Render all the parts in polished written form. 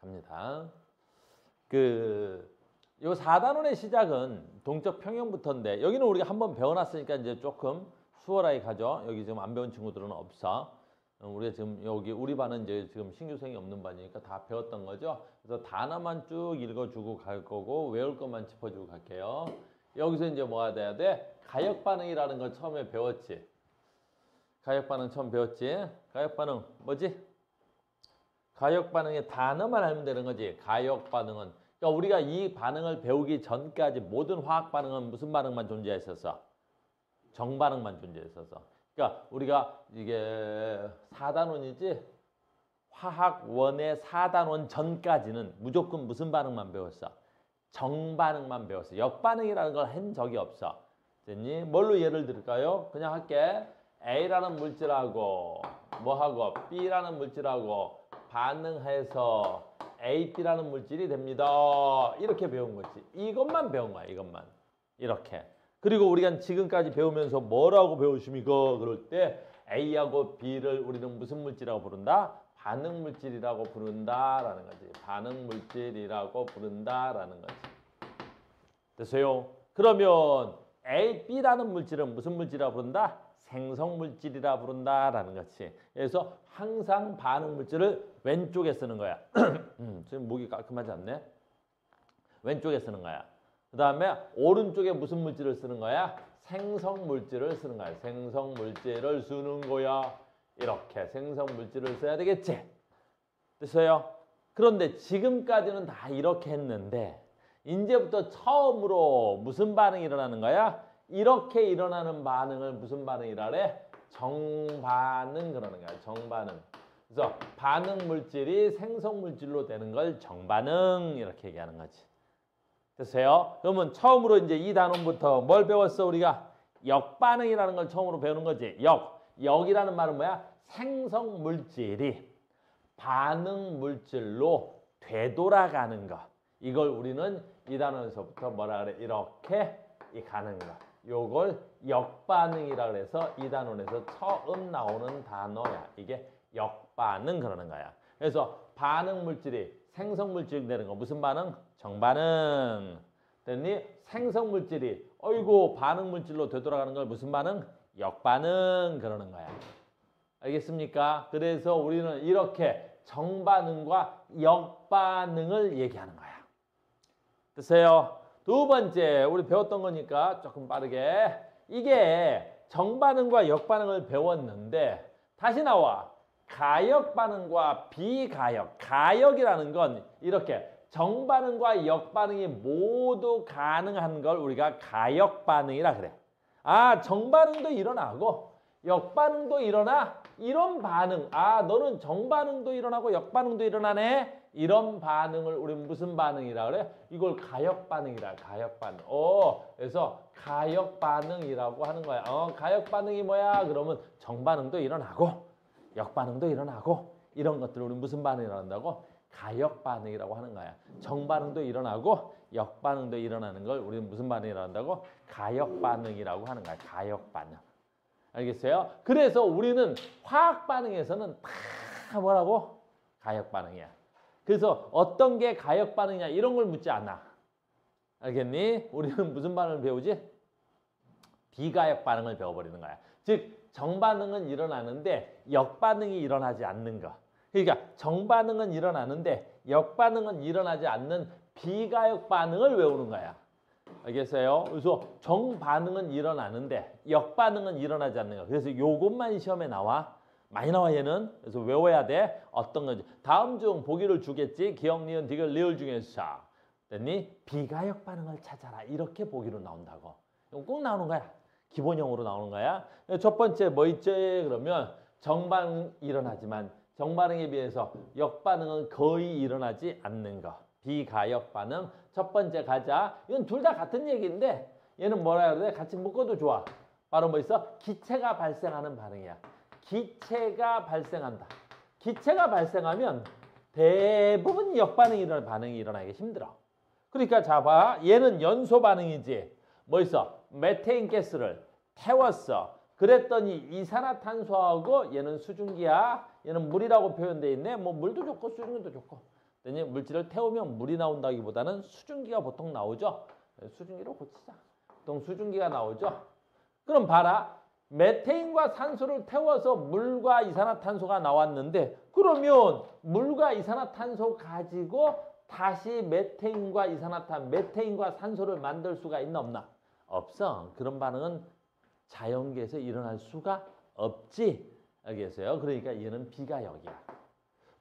갑니다. 요 4단원의 시작은 동적 평형부터인데 여기는 우리가 한번 배워놨으니까 이제 조금 수월하게 가죠. 여기 지금 안 배운 친구들은 없어. 우리가 지금 여기 우리 반은 이제 지금 신규생이 없는 반이니까 다 배웠던 거죠. 그래서 단어만 쭉 읽어주고 갈 거고 외울 것만 짚어주고 갈게요. 여기서 이제 뭐가 돼야 돼? 가역 반응이라는 걸 처음에 배웠지. 가역 반응 처음 배웠지. 가역 반응 뭐지? 가역 반응의 단어만 알면 되는 거지. 가역 반응은 그러니까 우리가 이 반응을 배우기 전까지 모든 화학 반응은 무슨 반응만 존재했었어? 정반응만 존재했었어. 그러니까 우리가 이게 4단원이지 화학원의 4단원 전까지는 무조건 무슨 반응만 배웠어? 정반응만 배웠어. 역반응이라는 걸 한 적이 없어. 됐니? 뭘로 예를 들을까요? 그냥 할게. A라는 물질하고 뭐하고 B라는 물질하고 반응해서 A, B라는 물질이 됩니다. 이렇게 배운 거지. 이것만 배운 거야. 이것만. 이렇게. 그리고 우리가 지금까지 배우면서 뭐라고 배우십니까? 그럴 때 A하고 B를 우리는 무슨 물질이라고 부른다? 반응 물질이라고 부른다라는 거지. 반응 물질이라고 부른다라는 거지. 됐어요? 그러면 A, B라는 물질은 무슨 물질이라고 부른다? 생성 물질이라 부른다라는 거지. 그래서 항상 반응 물질을 왼쪽에 쓰는 거야. 지금 목이 깔끔하지 않네. 왼쪽에 쓰는 거야. 그 다음에 오른쪽에 무슨 물질을 쓰는 거야? 생성 물질을 쓰는 거야. 생성 물질을 쓰는 거야. 이렇게 생성 물질을 써야 되겠지. 됐어요? 그런데 지금까지는 다 이렇게 했는데 이제부터 처음으로 무슨 반응이 일어나는 거야? 이렇게 일어나는 반응을 무슨 반응이라 그래? 정반응 그러는 거야. 정반응. 그래서 반응 물질이 생성 물질로 되는 걸 정반응 이렇게 얘기하는 거지. 됐어요? 그러면 처음으로 이제 이 단원부터 뭘 배웠어 우리가? 역반응이라는 걸 처음으로 배우는 거지. 역이라는 말은 뭐야? 생성 물질이 반응 물질로 되돌아가는 거. 이걸 우리는 이 단원에서부터 뭐라 그래? 이렇게 가는 거. 요걸 역반응이라 그래서 이 단원에서 처음 나오는 단어야. 이게 역반응 그러는 거야. 그래서 반응 물질이 생성 물질 되는 거 무슨 반응? 정반응. 됐니? 생성 물질이 어이구 반응 물질로 되돌아가는 걸 무슨 반응? 역반응 그러는 거야. 알겠습니까? 그래서 우리는 이렇게 정반응과 역반응을 얘기하는 거야. 됐어요? 두 번째 우리 배웠던 거니까 조금 빠르게 이게 정반응과 역반응을 배웠는데 다시 나와. 가역 반응과 비가역. 가역이라는 건 이렇게 정반응과 역반응이 모두 가능한 걸 우리가 가역 반응이라 그래. 아, 정반응도 일어나고 역반응도 일어나? 이런 반응. 아, 너는 정반응도 일어나고 역반응도 일어나네? 이런 반응을 우리는 무슨 반응이라 그래? 이걸 가역 반응이라. 가역 반응. 그래서 가역 반응이라고 하는 거야. 가역 반응이 뭐야? 그러면 정반응도 일어나고 역반응도 일어나고 이런 것들을 우리는 무슨 반응이라고 한다고? 가역 반응이라고 하는 거야. 정반응도 일어나고 역반응도 일어나는 걸 우리는 무슨 반응이라고 한다고? 가역 반응이라고 하는 거야. 가역 반응. 알겠어요? 그래서 우리는 화학 반응에서는 다 뭐라고? 가역 반응이야. 그래서 어떤 게 가역 반응이냐 이런 걸 묻지 않아. 알겠니? 우리는 무슨 반응을 배우지? 비가역 반응을 배워버리는 거야. 즉 정반응은 일어나는데 역반응이 일어나지 않는 거. 그러니까 정반응은 일어나는데 역반응은 일어나지 않는 비가역 반응을 외우는 거야. 알겠어요? 그래서 정반응은 일어나는데 역반응은 일어나지 않는 거. 그래서 요것만 시험에 나와. 많이 나와 얘는. 그래서 외워야 돼. 어떤 건지. 다음 중 보기를 주겠지. 기억, 니은, 디귿, 리을 중에서. 됐니? 비가역 반응을 찾아라. 이렇게 보기로 나온다고. 이거 꼭 나오는 거야. 기본형으로 나오는 거야. 첫 번째 뭐 있지? 그러면 정반응 일어나지만 정반응에 비해서 역반응은 거의 일어나지 않는 거. 비가역 반응. 첫 번째 가자. 이건 둘 다 같은 얘기인데 얘는 뭐라 해야 돼? 같이 묶어도 좋아. 바로 뭐 있어? 기체가 발생하는 반응이야. 기체가 발생한다. 기체가 발생하면 대부분 역반응이 일어나는 반응이 일어나기 힘들어. 그러니까 자 봐. 얘는 연소 반응이지. 뭐 있어? 메테인 가스를 태웠어. 그랬더니 이산화탄소하고 얘는 수증기야. 얘는 물이라고 표현돼 있네. 뭐 물도 좋고 수증기도 좋고 물질을 태우면 물이 나온다기보다는 수증기가 보통 나오죠. 수증기로 고치자. 보통 수증기가 나오죠. 그럼 봐라. 메테인과 산소를 태워서 물과 이산화탄소가 나왔는데 그러면 물과 이산화탄소 가지고 다시 메테인과 산소를 만들 수가 있나 없나? 없어. 그런 반응은 자연계에서 일어날 수가 없지. 알겠어요? 그러니까 얘는 비가역이야.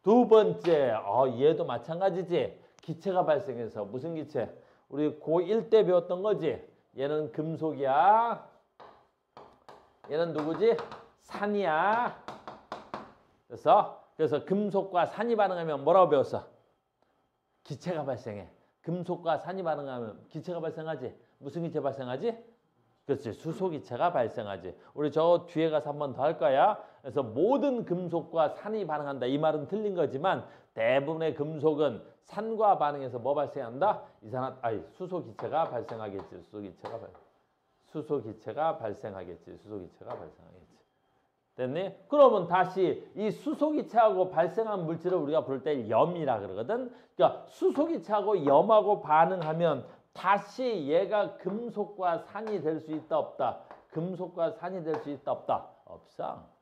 두 번째, 얘도 마찬가지지. 기체가 발생해서 무슨 기체? 우리 고1 때 배웠던 거지. 얘는 금속이야. 얘는 누구지? 산이야. 그래서 금속과 산이 반응하면 뭐라고 배웠어? 기체가 발생해. 금속과 산이 반응하면 기체가 발생하지. 무슨 기체 발생하지? 그렇지. 수소기체가 발생하지. 우리 저 뒤에 가서 한 번 더 할 거야. 그래서 모든 금속과 산이 반응한다. 이 말은 틀린 거지만 대부분의 금속은 산과 반응해서 뭐 발생한다? 수소기체가 발생하겠지. 수소기체가 발생하겠지. 됐니? 그러면 다시 이 수소기체하고 발생한 물질을 우리가 부를 때 염이라 그러거든. 그러니까 수소기체하고 염하고 반응하면 다시 얘가 금속과 산이 될 수 있다 없다? 금속과 산이 될 수 있다 없다? 없어.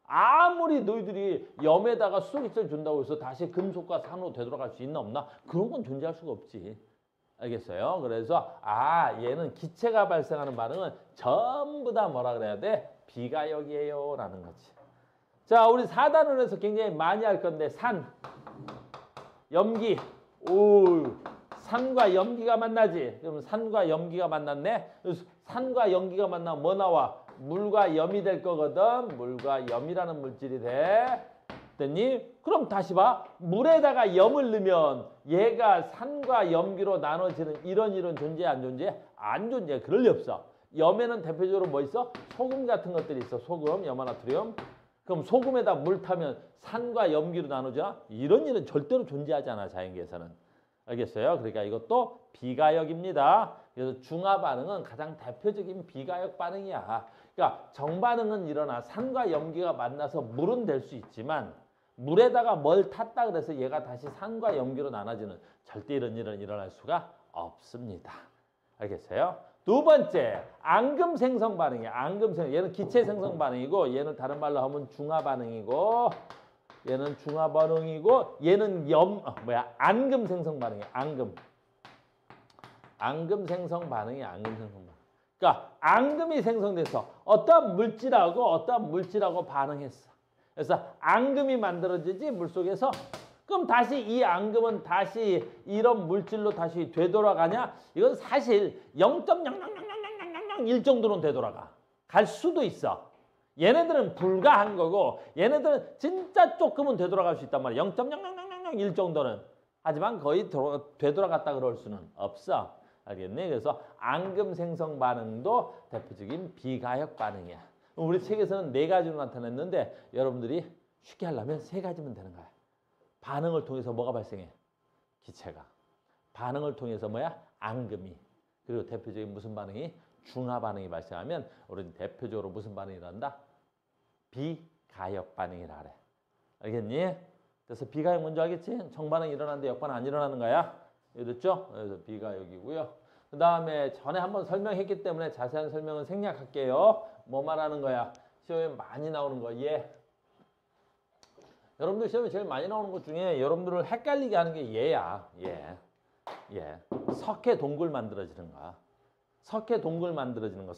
아무리 너희들이 염에다가 수소기체를 준다고 해서 다시 금속과 산으로 되돌아갈 수 있나 없나? 그런 건 존재할 수가 없지. 알겠어요? 그래서 얘는 기체가 발생하는 반응은 전부 다 뭐라 그래야 돼? 비가역이에요 라는 거지. 자, 우리 4단원에서 굉장히 많이 할 건데 산, 염기, 산과 염기가 만나지. 그럼 산과 염기가 만났네. 산과 염기가 만나면 뭐 나와? 물과 염이 될 거거든. 물과 염이라는 물질이 돼. 됐니? 그럼 다시 봐. 물에다가 염을 넣으면 얘가 산과 염기로 나눠지는 이런 존재 안 존재? 안 존재. 그럴 리 없어. 염에는 대표적으로 뭐 있어? 소금 같은 것들이 있어. 소금, 염화나트륨. 그럼 소금에다 물 타면 산과 염기로 나누죠? 이런 일은 절대로 존재하지 않아. 자연계에서는. 알겠어요? 그러니까 이것도 비가역입니다. 그래서 중화 반응은 가장 대표적인 비가역 반응이야. 그러니까 정반응은 일어나 산과 염기가 만나서 물은 될 수 있지만 물에다가 뭘 탔다 그래서 얘가 다시 산과 염기로 나눠지는 절대 이런 일은 일어날 수가 없습니다. 알겠어요? 두 번째, 앙금 생성 반응이야. 앙금 생성. 얘는 기체 생성 반응이고 얘는 다른 말로 하면 중화 반응이고 얘는 중화 반응이고 얘는 앙금 생성 반응이야. 앙금 생성 반응이야. 앙금 생성 반응. 그러니까 앙금이 생성돼서 어떤 물질하고 반응했어. 그래서 앙금이 만들어지지 물속에서. 그럼 다시 이 앙금은 다시 이런 물질로 다시 되돌아가냐? 이건 사실 0.00001 정도는 되돌아가. 갈 수도 있어. 얘네들은 불가한 거고 얘네들은 진짜 조금은 되돌아갈 수 있단 말이야. 0.00001 정도는. 하지만 거의 되돌아갔다 그럴 수는 없어. 알겠니? 그래서 앙금 생성 반응도 대표적인 비가역 반응이야. 우리 책에서는 4가지로 나타냈는데 여러분들이 쉽게 하려면 3가지면 되는 거야. 반응을 통해서 뭐가 발생해? 기체가. 반응을 통해서 앙금이. 그리고 대표적인 무슨 반응이? 중화 반응이 발생하면 우리는 대표적으로 무슨 반응이 일어난다? 비가역 반응이라 그래. 알겠니? 그래서 비가역 뭔지 알겠지? 정반응이 일어나는데 역반응 안 일어나는 거야. 이랬죠? 그래서 비가역이고요. 그 다음에 전에 한번 설명했기 때문에 자세한 설명은 생략할게요. 뭐 말하는 거야? 시험에 많이 나오는 거. 여러분들 시험에 제일 많이 나오는 것 중에 여러분들을 헷갈리게 하는 게 얘야. 석회 동굴 만들어지는 거야. 석회 동굴 만들어지는 거.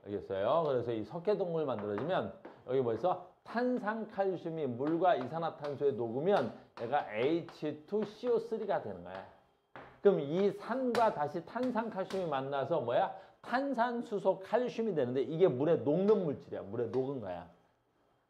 알겠어요? 그래서 이 석회 동굴 만들어지면 여기 뭐 있어? 탄산칼슘이 물과 이산화탄소에 녹으면 얘가 H2CO3가 되는 거야. 그럼 이 산과 다시 탄산칼슘이 만나서 탄산수소 칼슘이 되는데 이게 물에 녹는 물질이야. 물에 녹은 거야.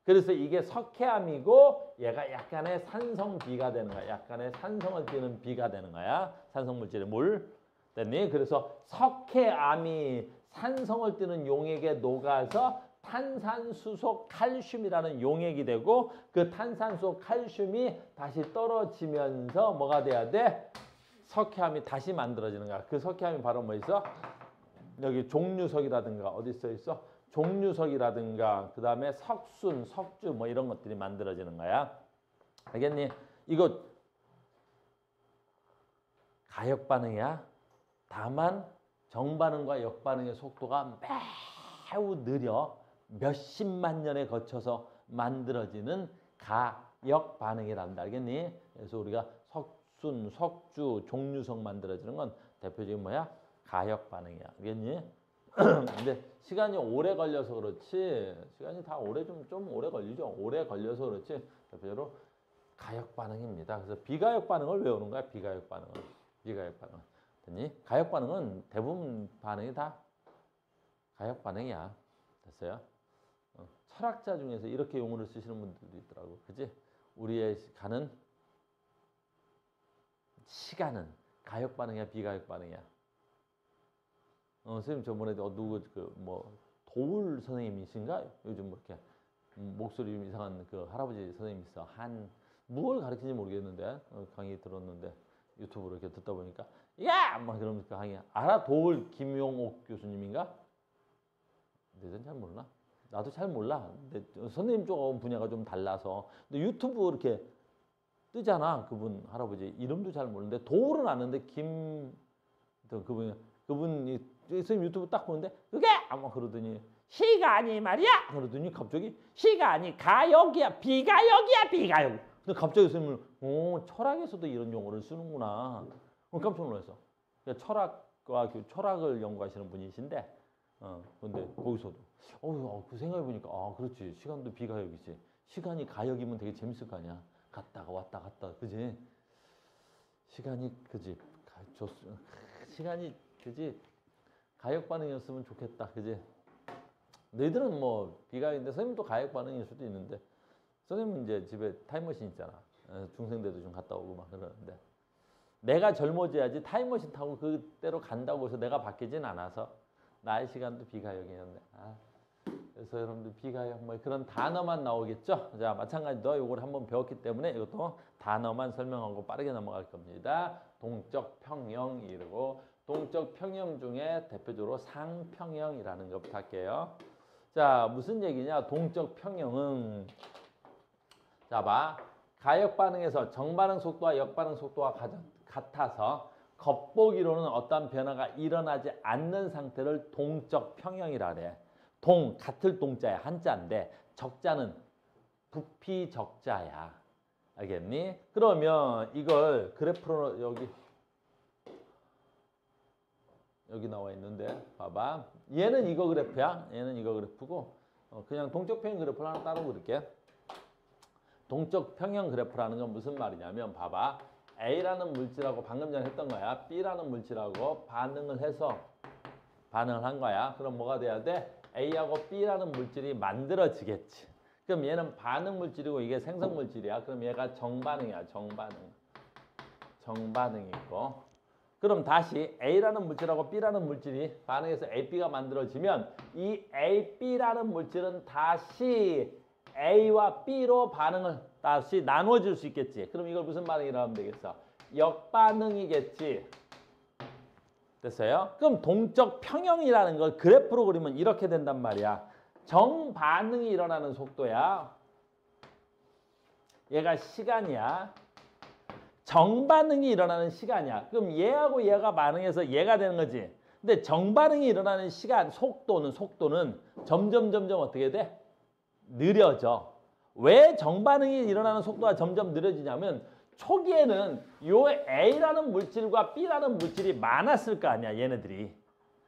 그래서 이게 석회암이고 얘가 약간의 산성비가 되는 거야. 약간의 산성을 띠는 비가 되는 거야. 산성물질의 물. 됐니? 그래서 석회암이 산성을 띠는 용액에 녹아서 탄산수소 칼슘이라는 용액이 되고 그 탄산수소 칼슘이 다시 떨어지면서 뭐가 돼야 돼? 석회암이 다시 만들어지는 거야. 그 석회암이 바로 뭐 있어? 여기 종류석이라든가 어디 써 있어? 종류석이라든가 그 다음에 석순, 석주 뭐 이런 것들이 만들어지는 거야. 알겠니? 이거 가역 반응이야. 다만 정반응과 역반응의 속도가 매우 느려 몇십만 년에 거쳐서 만들어지는 가역 반응이란다. 알겠니? 그래서 우리가 석순, 석주, 종류석 만들어지는 건 대표적인 뭐야? 가역 반응이야. 알겠니? 근데 시간이 오래 걸려서 그렇지. 시간이 다 오래 좀 오래 걸리죠. 오래 걸려서 그렇지. 대표적으로 가역 반응입니다. 그래서 비가역 반응을 외우는 거야. 비가역 반응을. 비가역 반응. 됐니? 가역 반응은 대부분 반응이 다 가역 반응이야. 됐어요? 철학자 중에서 이렇게 용어를 쓰시는 분들도 있더라고. 그지? 우리의 가는 시간은 가역 반응이야, 비가역 반응이야. 선생님 저번에 누구 뭐 도울 선생님이신가? 요즘 뭐 이렇게 목소리 좀 이상한 그 할아버지 선생님 있어. 뭘 가르치는지 모르겠는데 강의 들었는데 유튜브로 이렇게 듣다 보니까 야! 막 그러면서 강의 알아? 도울 김용옥 교수님인가? 내전 잘 모르나? 나도 잘 몰라. 근데 선생님 쪽 분야가 좀 달라서. 근데 유튜브 이렇게 뜨잖아. 그분 할아버지 이름도 잘 모르는데 도울은 아는데 그분이 선생님 유튜브 딱 보는데 그게 아마 그러더니 시간이 말이야 그러더니 갑자기 시간이 가역이야 비가역이야 비가역. 근데 갑자기 선생님은 철학에서도 이런 용어를 쓰는구나. 깜짝 놀랐어. 철학을 연구하시는 분이신데 근데 거기서도 그 생각해 보니까 그렇지. 시간도 비가역이지. 시간이 가역이면 되게 재밌을 거 아니야. 갔다가 왔다 갔다 그지? 시간이 그지? 시간이 그지? 가역 반응이었으면 좋겠다. 그지? 너희들은 뭐 비가역인데 선생님도 가역 반응일 수도 있는데 선생님은 이제 집에 타임머신 있잖아. 중생대도 좀 갔다 오고 막 그러는데 내가 젊어져야지 타임머신 타고 그때로 간다고 해서 내가 바뀌진 않아서 나의 시간도 비가역이었네. 그래서 여러분들 비가역 뭐 그런 단어만 나오겠죠. 자 마찬가지로 이걸 한번 배웠기 때문에 이것도 단어만 설명하고 빠르게 넘어갈 겁니다. 동적 평형이고 동적 평형 중에 대표적으로 상평형이라는 것부터 할게요. 자 무슨 얘기냐? 동적 평형은 자 봐. 가역 반응에서 정반응 속도와 역반응 속도가 같아서 겉보기로는 어떤 변화가 일어나지 않는 상태를 동적 평형이라 그래. 같을 동자야. 한자인데 적자는 부피 적자야. 알겠니? 그러면 이걸 그래프로 여기 나와 있는데 봐봐. 얘는 이거 그래프야. 얘는 이거 그래프고 그냥 동적 평형 그래프를 하나 따로 그릴게. 동적 평형 그래프라는 건 무슨 말이냐면 봐봐. A라는 물질하고 방금 전에 했던 거야. B라는 물질하고 반응을 한 거야. 그럼 뭐가 돼야 돼? A하고 B라는 물질이 만들어지겠지. 그럼 얘는 반응 물질이고 이게 생성 물질이야. 그럼 얘가 정반응이야. 정반응이고. 그럼 다시 A라는 물질하고 B라는 물질이 반응해서 AB가 만들어지면 이 A, B라는 물질은 다시 A와 B로 반응을 다시 나눠줄 수 있겠지. 그럼 이걸 무슨 반응이라고 하면 되겠어? 역반응이겠지. 됐어요? 그럼 동적 평형이라는 걸 그래프로 그리면 이렇게 된단 말이야. 정반응이 일어나는 속도야. 얘가 시간이야. 정반응이 일어나는 시간이야. 그럼 얘하고 얘가 반응해서 얘가 되는 거지. 근데 정반응이 일어나는 시간, 속도는 점점 어떻게 돼? 느려져. 왜 정반응이 일어나는 속도가 점점 느려지냐면 초기에는 요 A라는 물질과 B라는 물질이 많았을 거 아니야, 얘네들이.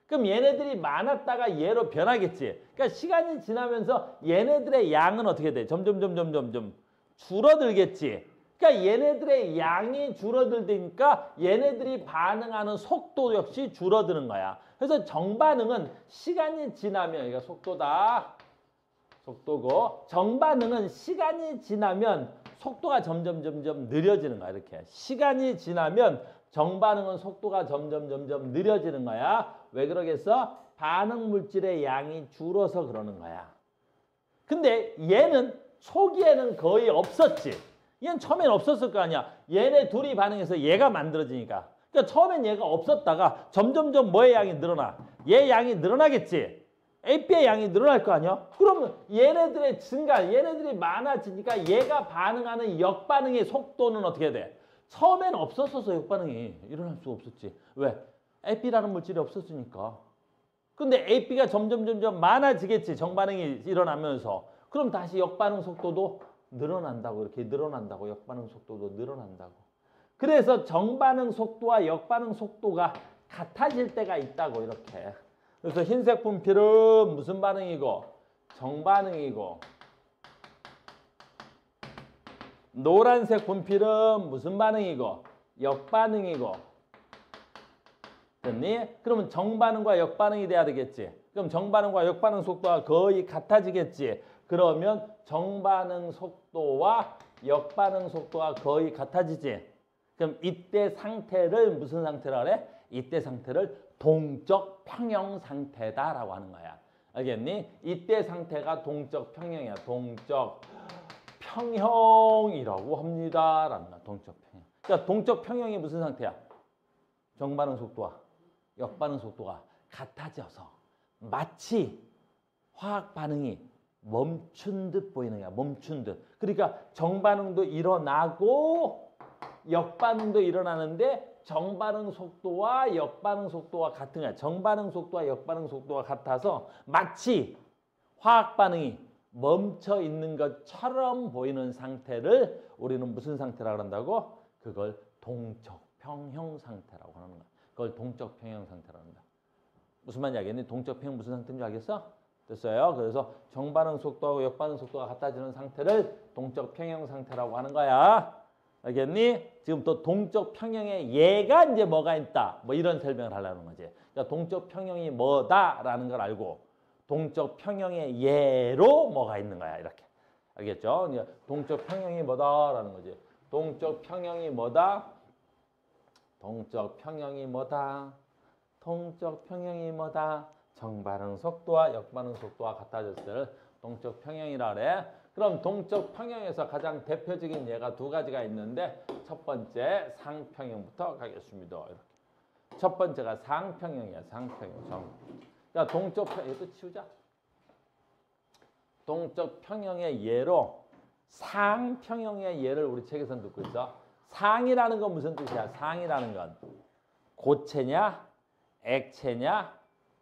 그럼 얘네들이 많았다가 얘로 변하겠지. 그러니까 시간이 지나면서 얘네들의 양은 어떻게 돼? 점점 줄어들겠지. 그러니까 얘네들의 양이 줄어들니까 얘네들이 반응하는 속도 역시 줄어드는 거야. 그래서 정반응은 시간이 지나면, 이거 속도다. 속도고, 정반응은 시간이 지나면 속도가 점점 느려지는 거야. 이렇게. 시간이 지나면 정반응은 속도가 점점 느려지는 거야. 왜 그러겠어? 반응 물질의 양이 줄어서 그러는 거야. 근데 얘는 초기에는 거의 없었지. 얘는 처음엔 없었을 거 아니야. 얘네 둘이 반응해서 얘가 만들어지니까. 그러니까 처음엔 얘가 없었다가 점점 뭐의 양이 늘어나? 얘 양이 늘어나겠지. AP의 양이 늘어날 거 아니야? 그러면 얘네들의 증가, 얘네들이 많아지니까 얘가 반응하는 역반응의 속도는 어떻게 돼? 처음에는 없었어서 역반응이 일어날 수가 없었지. 왜? AP라는 물질이 없었으니까. 근데 AP가 점점 많아지겠지. 정반응이 일어나면서. 그럼 다시 역반응 속도도 늘어난다고. 이렇게 늘어난다고. 역반응 속도도 늘어난다고. 그래서 정반응 속도와 역반응 속도가 같아질 때가 있다고. 이렇게. 그래서 흰색 분필은 무슨 반응이고? 정반응이고. 노란색 분필은 무슨 반응이고? 역반응이고. 됐니? 그러면 정반응과 역반응이 돼야 되겠지. 그럼 정반응과 역반응 속도가 거의 같아지겠지. 그러면 정반응 속도와 역반응 속도가 거의 같아지지. 그럼 이때 상태를 무슨 상태라 그래? 이때 상태를 동적 평형 상태다라고 하는 거야. 알겠니? 이때 상태가 동적 평형이야. 동적 평형이라고 합니다. 라는 거야. 동적 평형. 그러니까 동적 평형이 무슨 상태야? 정반응 속도와 역반응 속도가 같아져서 마치 화학 반응이 멈춘 듯 보이는 거야. 멈춘 듯. 그러니까 정반응도 일어나고 역반응도 일어나는데 정반응 속도와 역반응 속도가 같은 거야. 정반응 속도와 역반응 속도가 같아서 마치 화학 반응이 멈춰 있는 것처럼 보이는 상태를 우리는 무슨 상태라고 한다고? 그걸 동적 평형 상태라고 하는 거야. 그걸 동적 평형 상태라고 한다. 무슨 말인지 알겠니? 동적 평형 무슨 상태인 줄 알겠어? 됐어요? 그래서 정반응 속도하고 역반응 속도가 같아지는 상태를 동적 평형 상태라고 하는 거야. 알겠니? 지금 또 동적 평형에 얘가 이제 뭐가 있다. 뭐 이런 설명을 하려는 거지. 그러니까 동적 평형이 뭐다라는 걸 알고 동적 평형의 예로 뭐가 있는 거야. 이렇게. 알겠죠? 그러니까 동적 평형이 뭐다라는 거지. 동적 평형이 뭐다? 동적 평형이 뭐다? 동적 평형이 뭐다? 정반응 속도와 역반응 속도가 같아졌을 때를 동적 평형이라 그래. 그럼 동적 평형에서 가장 대표적인 예가 두 가지가 있는데 첫 번째 상평형부터 가겠습니다. 이렇게. 첫 번째가 상평형이야. 상평형. 그러니까 동적 평형, 이것도 치우자. 동적 평형의 예로 상평형의 예를 우리 책에서 듣고 있어. 상이라는 건 무슨 뜻이야? 상이라는 건 고체냐, 액체냐,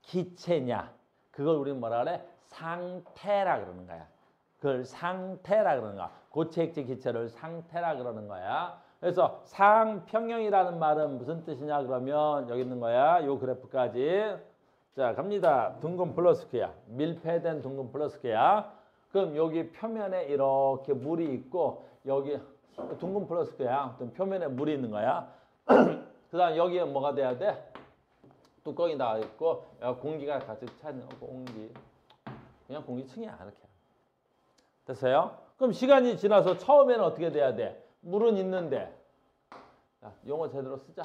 기체냐. 그걸 우리는 뭐라 그래? 상태라 그러는 거야. 그걸 상태라 그러는 거야. 고체, 액체, 기체를 상태라 그러는 거야. 그래서 상평형이라는 말은 무슨 뜻이냐 그러면 여기 있는 거야. 요 그래프까지. 자, 갑니다. 둥근 플러스크야. 밀폐된 둥근 플러스크야. 그럼 여기 표면에 이렇게 물이 있고 여기 둥근 플러스크야. 표면에 물이 있는 거야. 그 다음 여기에 뭐가 돼야 돼? 뚜껑이 다 있고 공기가 가득 차는 공기. 그냥 공기층이야. 이렇게. 됐어요? 그럼 시간이 지나서 처음에는 어떻게 돼야 돼? 물은 있는데. 자, 용어 제대로 쓰자.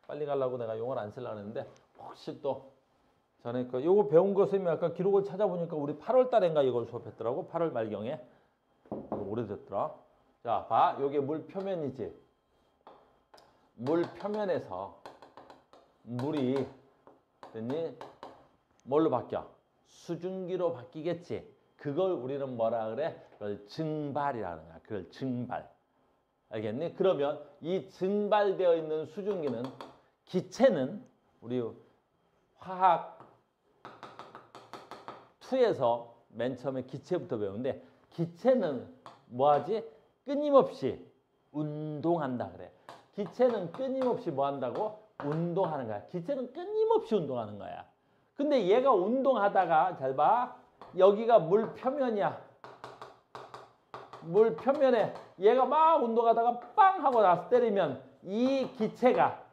빨리 가려고 내가 용어를 안 쓰려고 했는데 혹시 또 전에 요거 배운 거 선생님이 아까 기록을 찾아보니까 우리 8월 달인가 이걸 수업했더라고. 8월 말경에. 이거 오래됐더라. 자, 봐. 요게 물 표면이지. 물 표면에서 물이 됐니? 뭘로 바뀌어? 수증기로 바뀌겠지. 그걸 우리는 뭐라 그래? 그걸 증발이라는 거야. 그걸 증발. 알겠니? 그러면 이 증발되어 있는 수증기는 기체는 우리 화학 2에서 맨 처음에 기체부터 배우는데 기체는 뭐하지? 끊임없이 운동한다 그래. 기체는 끊임없이 뭐 한다고? 운동하는 거야. 기체는 끊임없이 운동하는 거야. 근데 얘가 운동하다가 잘 봐. 여기가 물 표면이야. 물 표면에 얘가 막 운동하다가 빵 하고 나서 때리면 이 기체가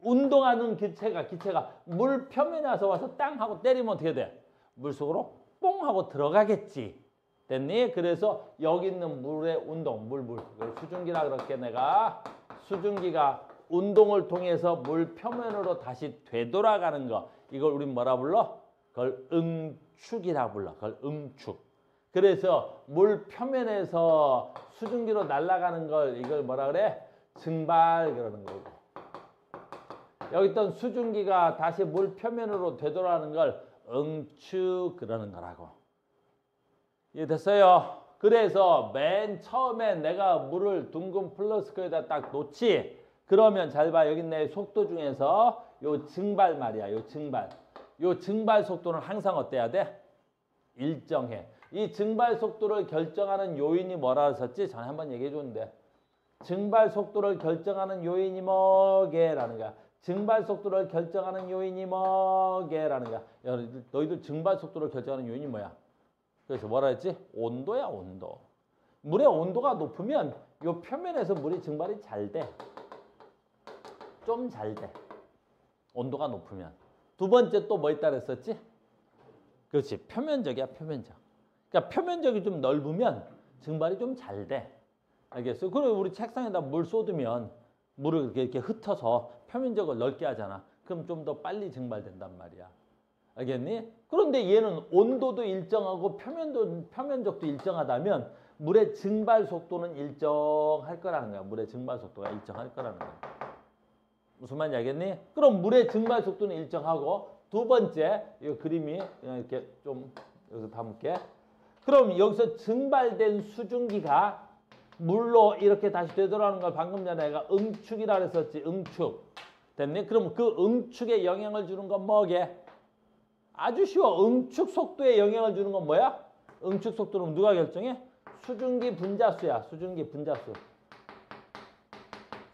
운동하는 기체가 물 표면에 와서 땅 하고 때리면 어떻게 돼? 물속으로 뽕 하고 들어가겠지. 됐니? 그래서 여기 있는 물의 운동, 물. 수증기라 그렇게 내가 수증기가 운동을 통해서 물 표면으로 다시 되돌아가는 거. 이걸 우린 뭐라 불러? 그걸 응축이라 불러. 그걸 응축. 그래서 물 표면에서 수증기로 날아가는 걸 이걸 뭐라 그래? 증발 그러는 거고. 여기 있던 수증기가 다시 물 표면으로 되돌아가는 걸 응축 그러는 거라고. 이해됐어요? 그래서 맨 처음에 내가 물을 둥근 플라스크에다 딱 놓지. 그러면 잘 봐. 여기 있네. 속도 중에서 요 증발 말이야. 요 증발. 요 증발 속도는 항상 어때야 돼? 일정해. 이 증발 속도를 결정하는 요인이 뭐라 했었지? 전에 한번 얘기해 줬는데. 증발 속도를 결정하는 요인이 뭐게라는 거야. 증발 속도를 결정하는 요인이 뭐게라는 거야. 너희들 증발 속도를 결정하는 요인이 뭐야? 그래서 뭐라 했지? 온도야, 온도. 물의 온도가 높으면 요 표면에서 물이 증발이 잘 돼. 좀 잘 돼. 온도가 높으면. 두 번째 또 뭐 있다 그랬었지? 그렇지. 표면적이야, 표면적. 그러니까 표면적이 좀 넓으면 증발이 좀 잘 돼. 알겠어? 그리고 우리 책상에다 물 쏟으면 물을 이렇게 흩어서 표면적을 넓게 하잖아. 그럼 좀 더 빨리 증발된단 말이야. 알겠니? 그런데 얘는 온도도 일정하고 표면적도 일정하다면 물의 증발 속도는 일정할 거라는 거야. 물의 증발 속도가 일정할 거라는 거야. 무슨 말인지 알겠니? 그럼 물의 증발 속도는 일정하고 두 번째 이 그림이 이렇게 좀 여기서 담을게. 그럼 여기서 증발된 수증기가 물로 이렇게 다시 되돌아오는 걸 방금 전에 내가 응축이라 그랬었지. 응축. 됐니? 그럼 그 응축에 영향을 주는 건 뭐게? 아주 쉬워. 응축 속도에 영향을 주는 건 뭐야? 응축 속도는 누가 결정해? 수증기 분자수야. 수증기 분자수.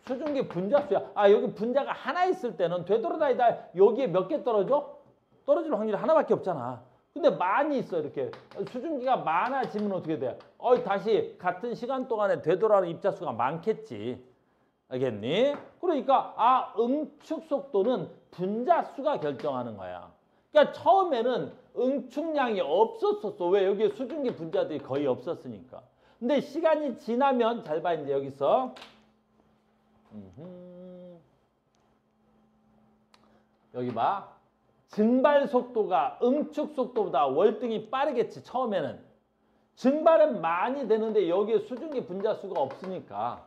수증기 분자수야. 아, 여기 분자가 하나 있을 때는 되돌아다니다 여기에 몇 개 떨어져? 떨어질 확률이 하나밖에 없잖아. 근데 많이 있어. 이렇게 수증기가 많아지면 어떻게 돼? 다시 같은 시간 동안에 되돌아오는 입자수가 많겠지. 알겠니? 그러니까 응축 속도는 분자수가 결정하는 거야. 그러니까 처음에는 응축량이 없었었어. 왜? 여기에 수증기 분자들이 거의 없었으니까. 근데 시간이 지나면 잘 봐. 이제 여기서 여기 봐. 증발 속도가 응축 속도보다 월등히 빠르겠지. 처음에는. 증발은 많이 되는데 여기에 수증기 분자수가 없으니까.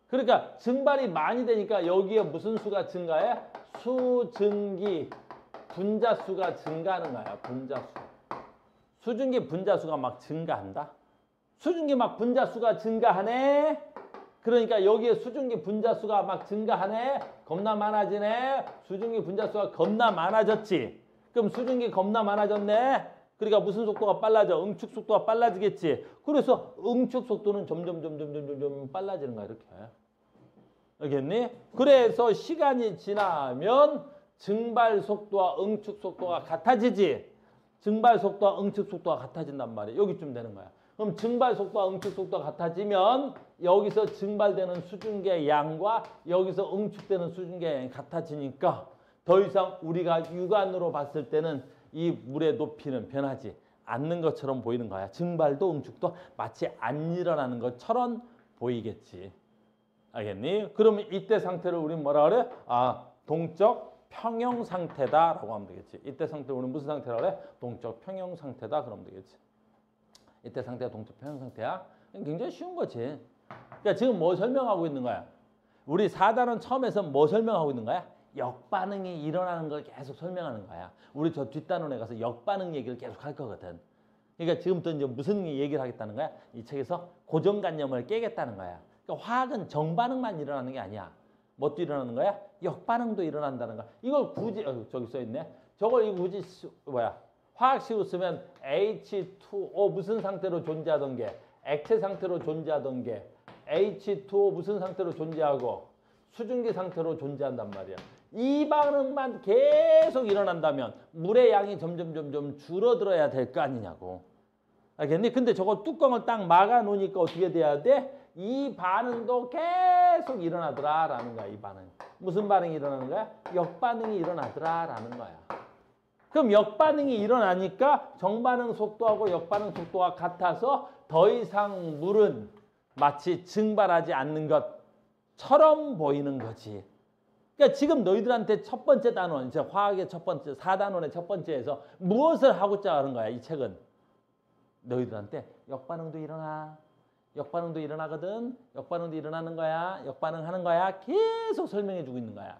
그러니까 증발이 많이 되니까 여기에 무슨 수가 증가해? 수증기 분자수가 증가하는 거야. 분자수. 수증기 분자수가 막 증가한다. 수증기 막 분자수가 증가하네. 그러니까 여기에 수증기 분자수가 막 증가하네. 겁나 많아지네. 수증기 분자수가 겁나 많아졌지. 그럼 수증기 겁나 많아졌네. 그러니까 무슨 속도가 빨라져? 응축 속도가 빨라지겠지. 그래서 응축 속도는 점점 빨라지는 거야. 이렇게. 알겠니? 그래서 시간이 지나면 증발 속도와 응축 속도가 같아지지. 증발 속도와 응축 속도가 같아진단 말이야. 여기쯤 되는 거야. 그럼 증발 속도와 응축 속도가 같아지면 여기서 증발되는 수증기의 양과 여기서 응축되는 수증기의 양이 같아지니까 더 이상 우리가 육안으로 봤을 때는 이 물의 높이는 변하지 않는 것처럼 보이는 거야. 증발도 응축도 마치 안 일어나는 것처럼 보이겠지. 알겠니? 그러면 이때 상태를 우리는 뭐라 그래? 동적 평형 상태다라고 하면 되겠지. 이때 상태를 우리는 무슨 상태라고 그래? 동적 평형 상태다 그러면 되겠지. 이때 상태가 동적 평형 상태야. 굉장히 쉬운 거지. 그러니까 지금 뭐 설명하고 있는 거야? 우리 4단원 처음에서 뭐 설명하고 있는 거야? 역반응이 일어나는 걸 계속 설명하는 거야. 우리 저 뒷단원에 가서 역반응 얘기를 계속 할 거거든. 그러니까 지금부터 이제 무슨 얘기를 하겠다는 거야? 이 책에서 고정관념을 깨겠다는 거야. 그러니까 화학은 정반응만 일어나는 게 아니야. 뭣도 일어나는 거야? 역반응도 일어난다는 거야. 이걸 굳이 저기 써있네. 저걸 이거 굳이 화학식으로 쓰면 H2O 무슨 상태로 존재하던 게 액체 상태로 존재하던 게 H2O 무슨 상태로 존재하고 수증기 상태로 존재한단 말이야. 이 반응만 계속 일어난다면 물의 양이 점점 줄어들어야 될 거 아니냐고. 알겠니? 근데 저거 뚜껑을 딱 막아 놓으니까 어떻게 돼야 돼? 이 반응도 계속 일어나더라라는 거야. 이 반응. 무슨 반응이 일어나는 거야? 역반응이 일어나더라라는 거야. 그럼 역반응이 일어나니까 정반응 속도하고 역반응 속도가 같아서 더 이상 물은 마치 증발하지 않는 것처럼 보이는 거지. 그러니까 지금 너희들한테 첫 번째 단원, 이제 화학의 첫 번째, 4단원의 첫 번째에서 무엇을 하고자 하는 거야, 이 책은? 너희들한테 역반응도 일어나. 역반응도 일어나거든. 역반응도 일어나는 거야. 역반응하는 거야. 계속 설명해 주고 있는 거야.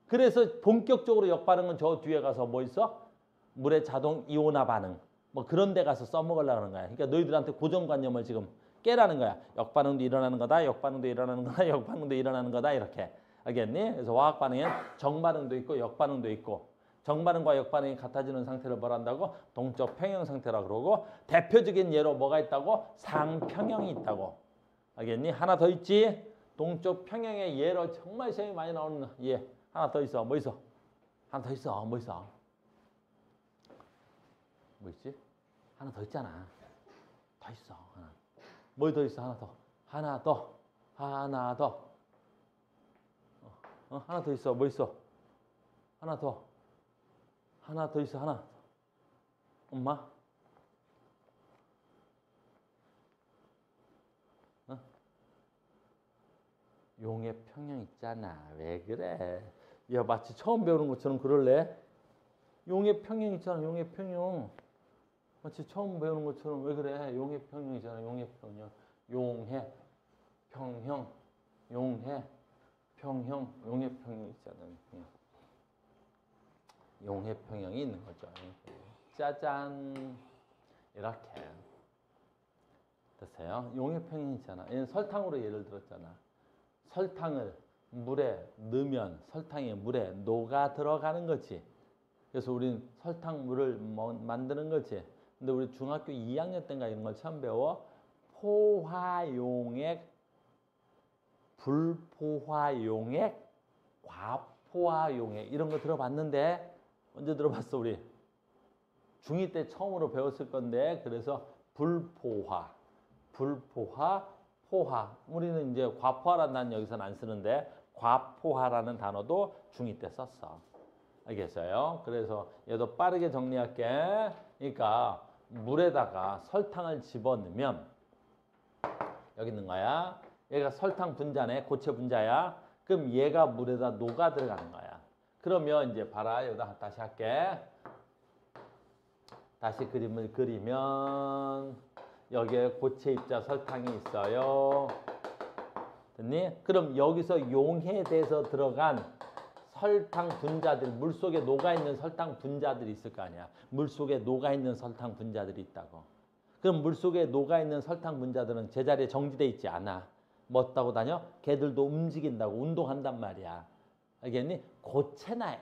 그래서 본격적으로 역반응은 저 뒤에 가서 뭐 있어? 물의 자동 이온화 반응. 뭐 그런 데 가서 써먹으려고 하는 거야. 그러니까 너희들한테 고정관념을 지금 깨라는 거야. 역반응도 일어나는 거다. 역반응도 일어나는 거다. 역반응도 일어나는 거다. 이렇게. 알겠니? 그래서 화학 반응엔 정반응도 있고 역반응도 있고 정반응과 역반응이 같아지는 상태를 뭐라 한다고? 동적 평형 상태라 그러고 대표적인 예로 뭐가 있다고? 상평형이 있다고. 알겠니? 하나 더 있지? 동적 평형의 예로 정말 시험이 많이 나오는 예. 하나 더 있어. 뭐 있어? 하나 더 있어. 뭐 있어? 뭐 있지? 하나 더 있잖아. 더 있어. 하나. 뭐 더 있어? 하나 더. 하나 더. 하나 더. 하나 더 있어. 뭐 있어? 하나 더. 하나 더 있어. 하나. 엄마? 용의 평형 있잖아. 왜 그래? 야, 마치 처음 배우는 것처럼 그럴래? 용의 평형 있잖아. 용의 평형. 마치 처음 배우는 것처럼 왜 그래? 용의 평형이잖아. 용의 평형. 용해, 평형, 용해, 평형, 용해 평형 있잖아. 용해 평형이 있는 거죠. 짜잔. 이렇게. 됐어요? 용해 평형이 있잖아. 얘는 설탕으로 예를 들었잖아. 설탕을 물에 넣으면 설탕이 물에 녹아 들어가는 거지. 그래서 우리는 설탕물을 만드는 거지. 근데 우리 중학교 2학년 때인가 이런 걸 처음 배워. 포화용액, 불포화용액, 과포화용액 이런 거 들어봤는데 언제 들어봤어 우리? 중2 때 처음으로 배웠을 건데 그래서 불포화, 포화. 우리는 이제 과포화라는 단어 여기서는 안 쓰는데 과포화라는 단어도 중2 때 썼어. 알겠어요? 그래서 얘도 빠르게 정리할게. 그러니까 물에다가 설탕을 집어넣으면 여기 있는 거야. 얘가 설탕 분자네. 고체 분자야. 그럼 얘가 물에다 녹아 들어가는 거야. 그러면 이제 봐라. 여기다 다시 할게. 다시 그림을 그리면 여기에 고체 입자 설탕이 있어요. 됐니? 그럼 여기서 용해돼서 들어간 설탕 분자들, 물속에 녹아있는 설탕 분자들이 있을 거 아니야. 물속에 녹아있는 설탕 분자들이 있다고. 그럼 물속에 녹아있는 설탕 분자들은 제자리에 정지돼 있지 않아. 뭐 어디다고 다녀? 걔들도 움직인다고, 운동한단 말이야. 알겠니? 고체나,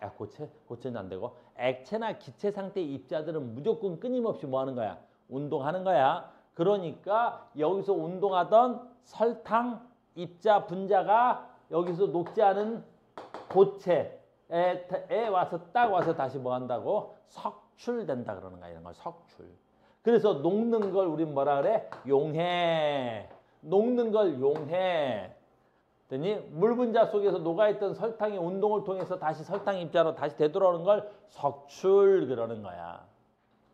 고체는 안 되고 액체나 기체 상태의 입자들은 무조건 끊임없이 뭐 하는 거야? 운동하는 거야. 그러니까 여기서 운동하던 설탕 입자 분자가 여기서 녹지 않은 고체에 와서 딱 와서 다시 뭐 한다고? 석출된다 그러는 거야. 이런 걸 석출. 그래서 녹는 걸 우린 뭐라 그래? 용해. 녹는 걸 용해. 됐니? 물 분자 속에서 녹아있던 설탕의 운동을 통해서 다시 설탕 입자로 다시 되돌아오는 걸 석출 그러는 거야.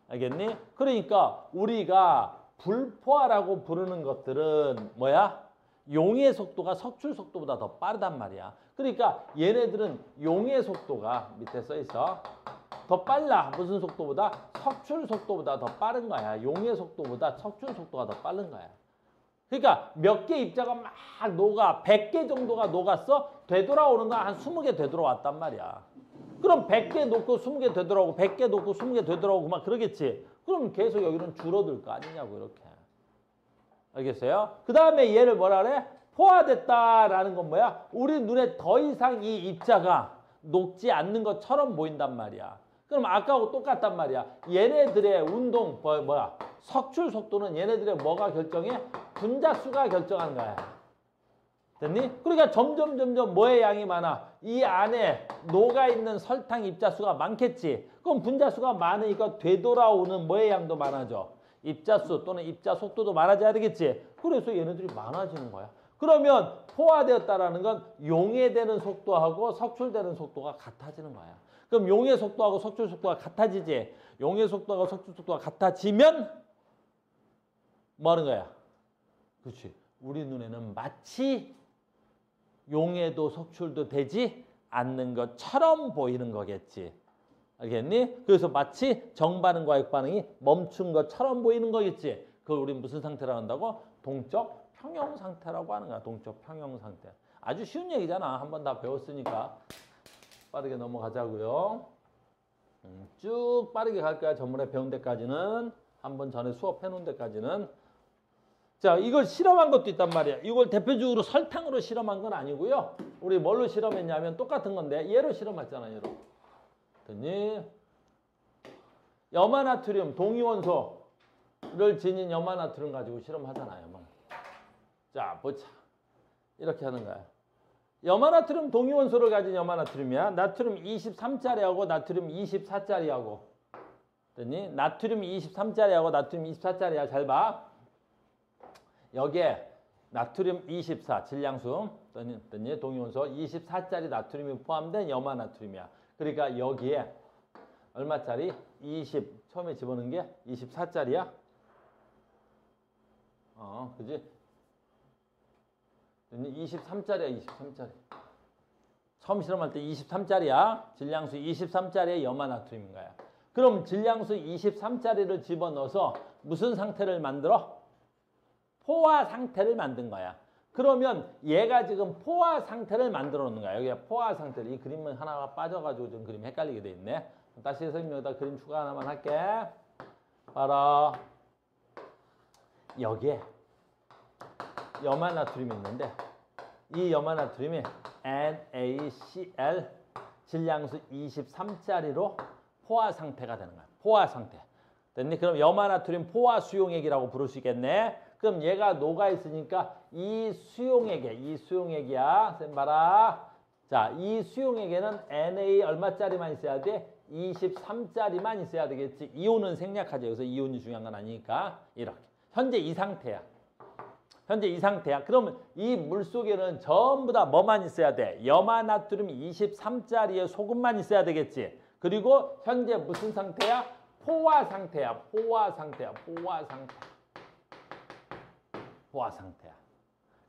알겠니? 그러니까 우리가 불포화라고 부르는 것들은 뭐야? 용의 속도가 석출 속도보다 더 빠르단 말이야. 그러니까 얘네들은 용의 속도가 밑에 써 있어. 더 빨라. 무슨 속도보다? 석출 속도보다 더 빠른 거야. 용의 속도보다 석출 속도가 더 빠른 거야. 그러니까 몇 개 입자가 막 녹아. 100개 정도가 녹았어. 되돌아오는 건 한 20개 되돌아왔단 말이야. 그럼 100개 놓고 20개 되돌아오고 100개 놓고 20개 되돌아오고 막 그러겠지. 그럼 계속 여기는 줄어들 거 아니냐고 이렇게. 알겠어요? 그 다음에 얘를 뭐라 그래? 포화됐다라는 건 뭐야? 우리 눈에 더 이상 이 입자가 녹지 않는 것처럼 보인단 말이야. 그럼 아까하고 똑같단 말이야. 얘네들의 운동, 뭐야? 석출 속도는 얘네들의 뭐가 결정해? 분자수가 결정하는 거야. 됐니? 그러니까 점점 뭐의 양이 많아? 이 안에 녹아있는 설탕 입자수가 많겠지. 그럼 분자수가 많으니까 되돌아오는 뭐의 양도 많아져? 입자수 또는 입자 속도도 많아져야 되겠지. 그래서 얘네들이 많아지는 거야. 그러면 포화되었다라는 건 용해되는 속도하고 석출되는 속도가 같아지는 거야. 그럼 용해 속도하고 석출 속도가 같아지지. 용해 속도하고 석출 속도가 같아지면 뭐 하는 거야? 그렇지. 우리 눈에는 마치 용해도 석출도 되지 않는 것처럼 보이는 거겠지. 알겠니? 그래서 마치 정반응과 역반응이 멈춘 것처럼 보이는 거겠지. 그걸 우리는 무슨 상태라고 한다고? 동적 평형 상태라고 하는 거야. 동적 평형 상태. 아주 쉬운 얘기잖아. 한번 다 배웠으니까 빠르게 넘어가자고요. 쭉 빠르게 갈 거야. 전문에 배운 데까지는. 한번 전에 수업해 놓은 데까지는. 자, 이걸 실험한 것도 있단 말이야. 이걸 대표적으로 설탕으로 실험한 건 아니고요. 우리 뭘로 실험했냐면 똑같은 건데 얘로 실험했잖아. 얘로. 됐니? 염화나트륨 동위원소를 지닌 염화나트륨 가지고 실험하잖아요. 자, 보자. 이렇게 하는 거야. 염화나트륨 동위원소를 가진 염화나트륨이야. 나트륨 23짜리하고 나트륨 24짜리하고. 됐니? 나트륨 23짜리하고 나트륨 24짜리야. 잘 봐. 여기에 나트륨 24 질량수 됐니? 동위원소 24짜리 나트륨이 포함된 염화나트륨이야. 그러니까 여기에 얼마짜리? 20 처음에 집어넣은 게 24짜리야. 그지? 23짜리야. 23짜리. 처음 실험할 때 23짜리야. 질량수 23짜리의 염화나트륨인 거야. 그럼 질량수 23짜리를 집어넣어서 무슨 상태를 만들어? 포화 상태를 만든 거야. 그러면 얘가 지금 포화 상태를 만들어 놓는 거야. 여기에 포화 상태를. 이 그림은 하나가 빠져가지고 좀 그림이 헷갈리게 돼 있네. 다시 선생님 여기다 그림 추가 하나만 할게. 봐라. 여기에 염화나트륨이 있는데 이 염화나트륨이 NaCl 질량수 23짜리로 포화 상태가 되는 거야. 포화 상태. 됐니? 그럼 염화나트륨 포화 수용액이라고 부를 수 있겠네. 그럼 얘가 녹아 있으니까 이 수용액이야. 쌤 봐라. 자, 이 수용액에는 Na 얼마짜리만 있어야 돼? 23짜리만 있어야 되겠지. 이온은 생략하죠. 여기서 이온이 중요한 건 아니니까. 이렇게. 현재 이 상태야. 현재 이 상태야. 그러면 이 물속에는 전부 다 뭐만 있어야 돼? 염화나트륨 23짜리의 소금만 있어야 되겠지. 그리고 현재 무슨 상태야? 포화 상태야. 포화 상태야. 포화 상태. 포화 상태야.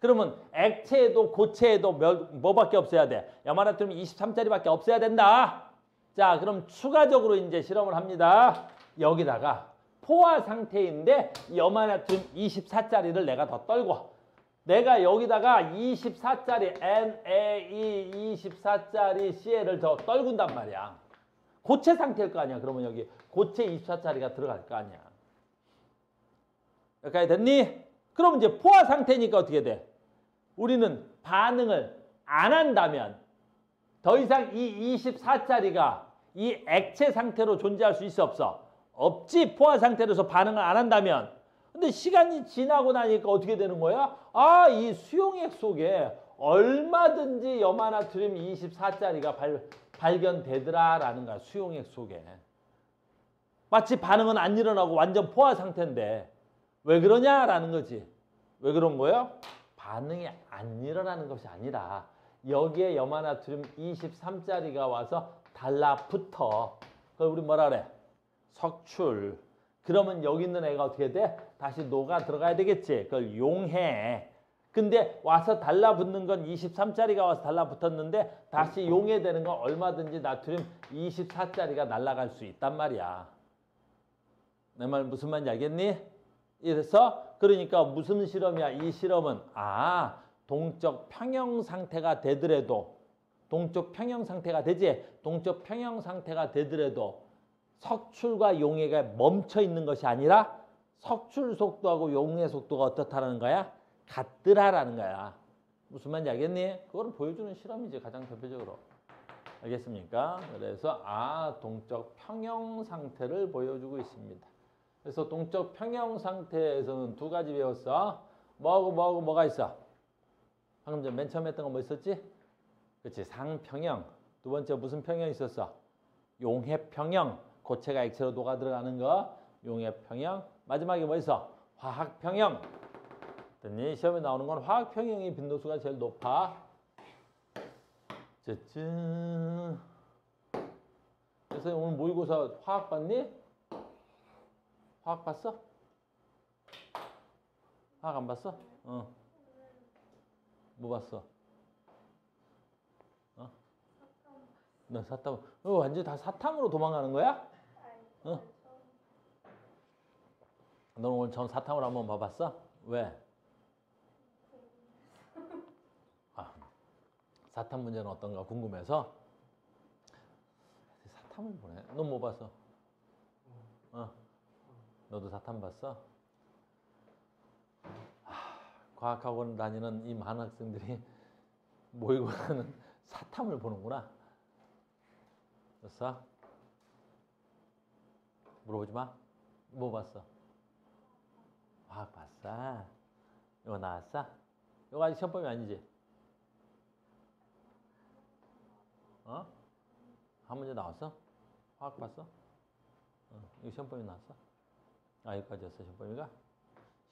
그러면 액체에도 고체에도 뭐밖에 없어야 돼? 염화나트륨 23짜리밖에 없어야 된다. 자, 그럼 추가적으로 이제 실험을 합니다. 여기다가 포화 상태인데 염화나트륨 24짜리를 내가 더 떨고 내가 여기다가 24짜리 Na 24짜리 Cl을 더 떨군단 말이야. 고체 상태일 거 아니야. 그러면 여기 고체 24짜리가 들어갈 거 아니야. 여기까지 됐니? 그럼 이제 포화 상태니까 어떻게 돼? 우리는 반응을 안 한다면 더 이상 이 24짜리가 이 액체 상태로 존재할 수 있어 없어? 없지. 포화 상태로서 반응을 안 한다면. 근데 시간이 지나고 나니까 어떻게 되는 거야? 아, 이 수용액 속에 얼마든지 염화나트륨 24짜리가 발견되더라라는 거야. 수용액 속에. 마치 반응은 안 일어나고 완전 포화 상태인데 왜 그러냐라는 거지. 왜 그런 거야? 반응이 안 일어나는 것이 아니라 여기에 염화나트륨 23짜리가 와서 달라붙어. 그걸 우리 뭐라 그래? 석출. 그러면 여기 있는 애가 어떻게 돼? 다시 녹아 들어가야 되겠지. 그걸 용해. 근데 와서 달라붙는 건 23짜리가 와서 달라붙었는데 다시 용해되는 건 얼마든지 나트륨 24짜리가 날아갈 수 있단 말이야. 내 말 무슨 말인지 알겠니? 그래서 그러니까 무슨 실험이야? 이 실험은 동적 평형 상태가 되더라도 동적 평형 상태가 되지? 동적 평형 상태가 되더라도 석출과 용해가 멈춰 있는 것이 아니라 석출 속도하고 용해 속도가 어떻다라는 거야? 같더라라는 거야. 무슨 말인지 알겠니? 그걸 보여주는 실험이지 가장 대표적으로. 알겠습니까? 그래서 동적 평형 상태를 보여주고 있습니다. 그래서 동적 평형 상태에서는 두 가지 배웠어. 뭐가 있어? 방금 전 맨 처음에 했던 거 뭐 있었지? 그렇지. 상평형. 두 번째 무슨 평형 있었어? 용해평형. 고체가 액체로 녹아 들어가는 거. 용해평형. 마지막에 뭐 있어? 화학평형. 됐니? 시험에 나오는 건 화학평형이 빈도수가 제일 높아. 쯔쯔. 그래서 오늘 모의고사 화학 봤니? 화학 봤어? 화학 안 봤어? 뭐 봤어? 너 사탐. 완전 다 사탐으로 도망가는 거야? 너 오늘 전 사탐으로 한번 봐봤어? 왜? 사탐 문제는 어떤가 궁금해서. 사탐을 보내. 너 뭐 봤어? 너도 사탐 봤어? 과학학원 다니는 이 많은 학생들이 모이고 하는 사탐을 보는구나. 됐어? 물어보지 마. 뭐 봤어? 과학 봤어? 이거 나왔어? 이거 아직 시험범위 아니지? 한 문제 나왔어? 화학 봤어? 이거 시험범위 나왔어? 여기까지였어 시험범위가?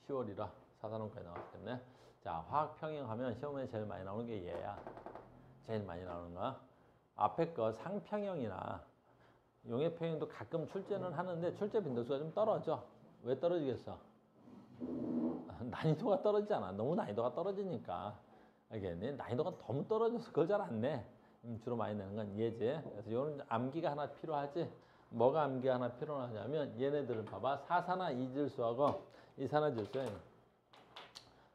10월이라 4단원까지 나왔겠네. 자, 화학 평형하면 시험에 제일 많이 나오는 게 얘야. 제일 많이 나오는 거. 앞에 거 상평형이나 용해 평형도 가끔 출제는 하는데 출제 빈도수가 좀 떨어져. 왜 떨어지겠어? 난이도가 떨어지잖아. 너무 난이도가 떨어지니까. 알겠니? 난이도가 너무 떨어져서 그걸 잘 안 내. 주로 많이 내는 건 얘지. 그래서 이거는 암기가 하나 필요하지. 뭐가 암기가 하나 필요하냐면 얘네들을 봐봐. 사산화 이질소하고 이산화질소에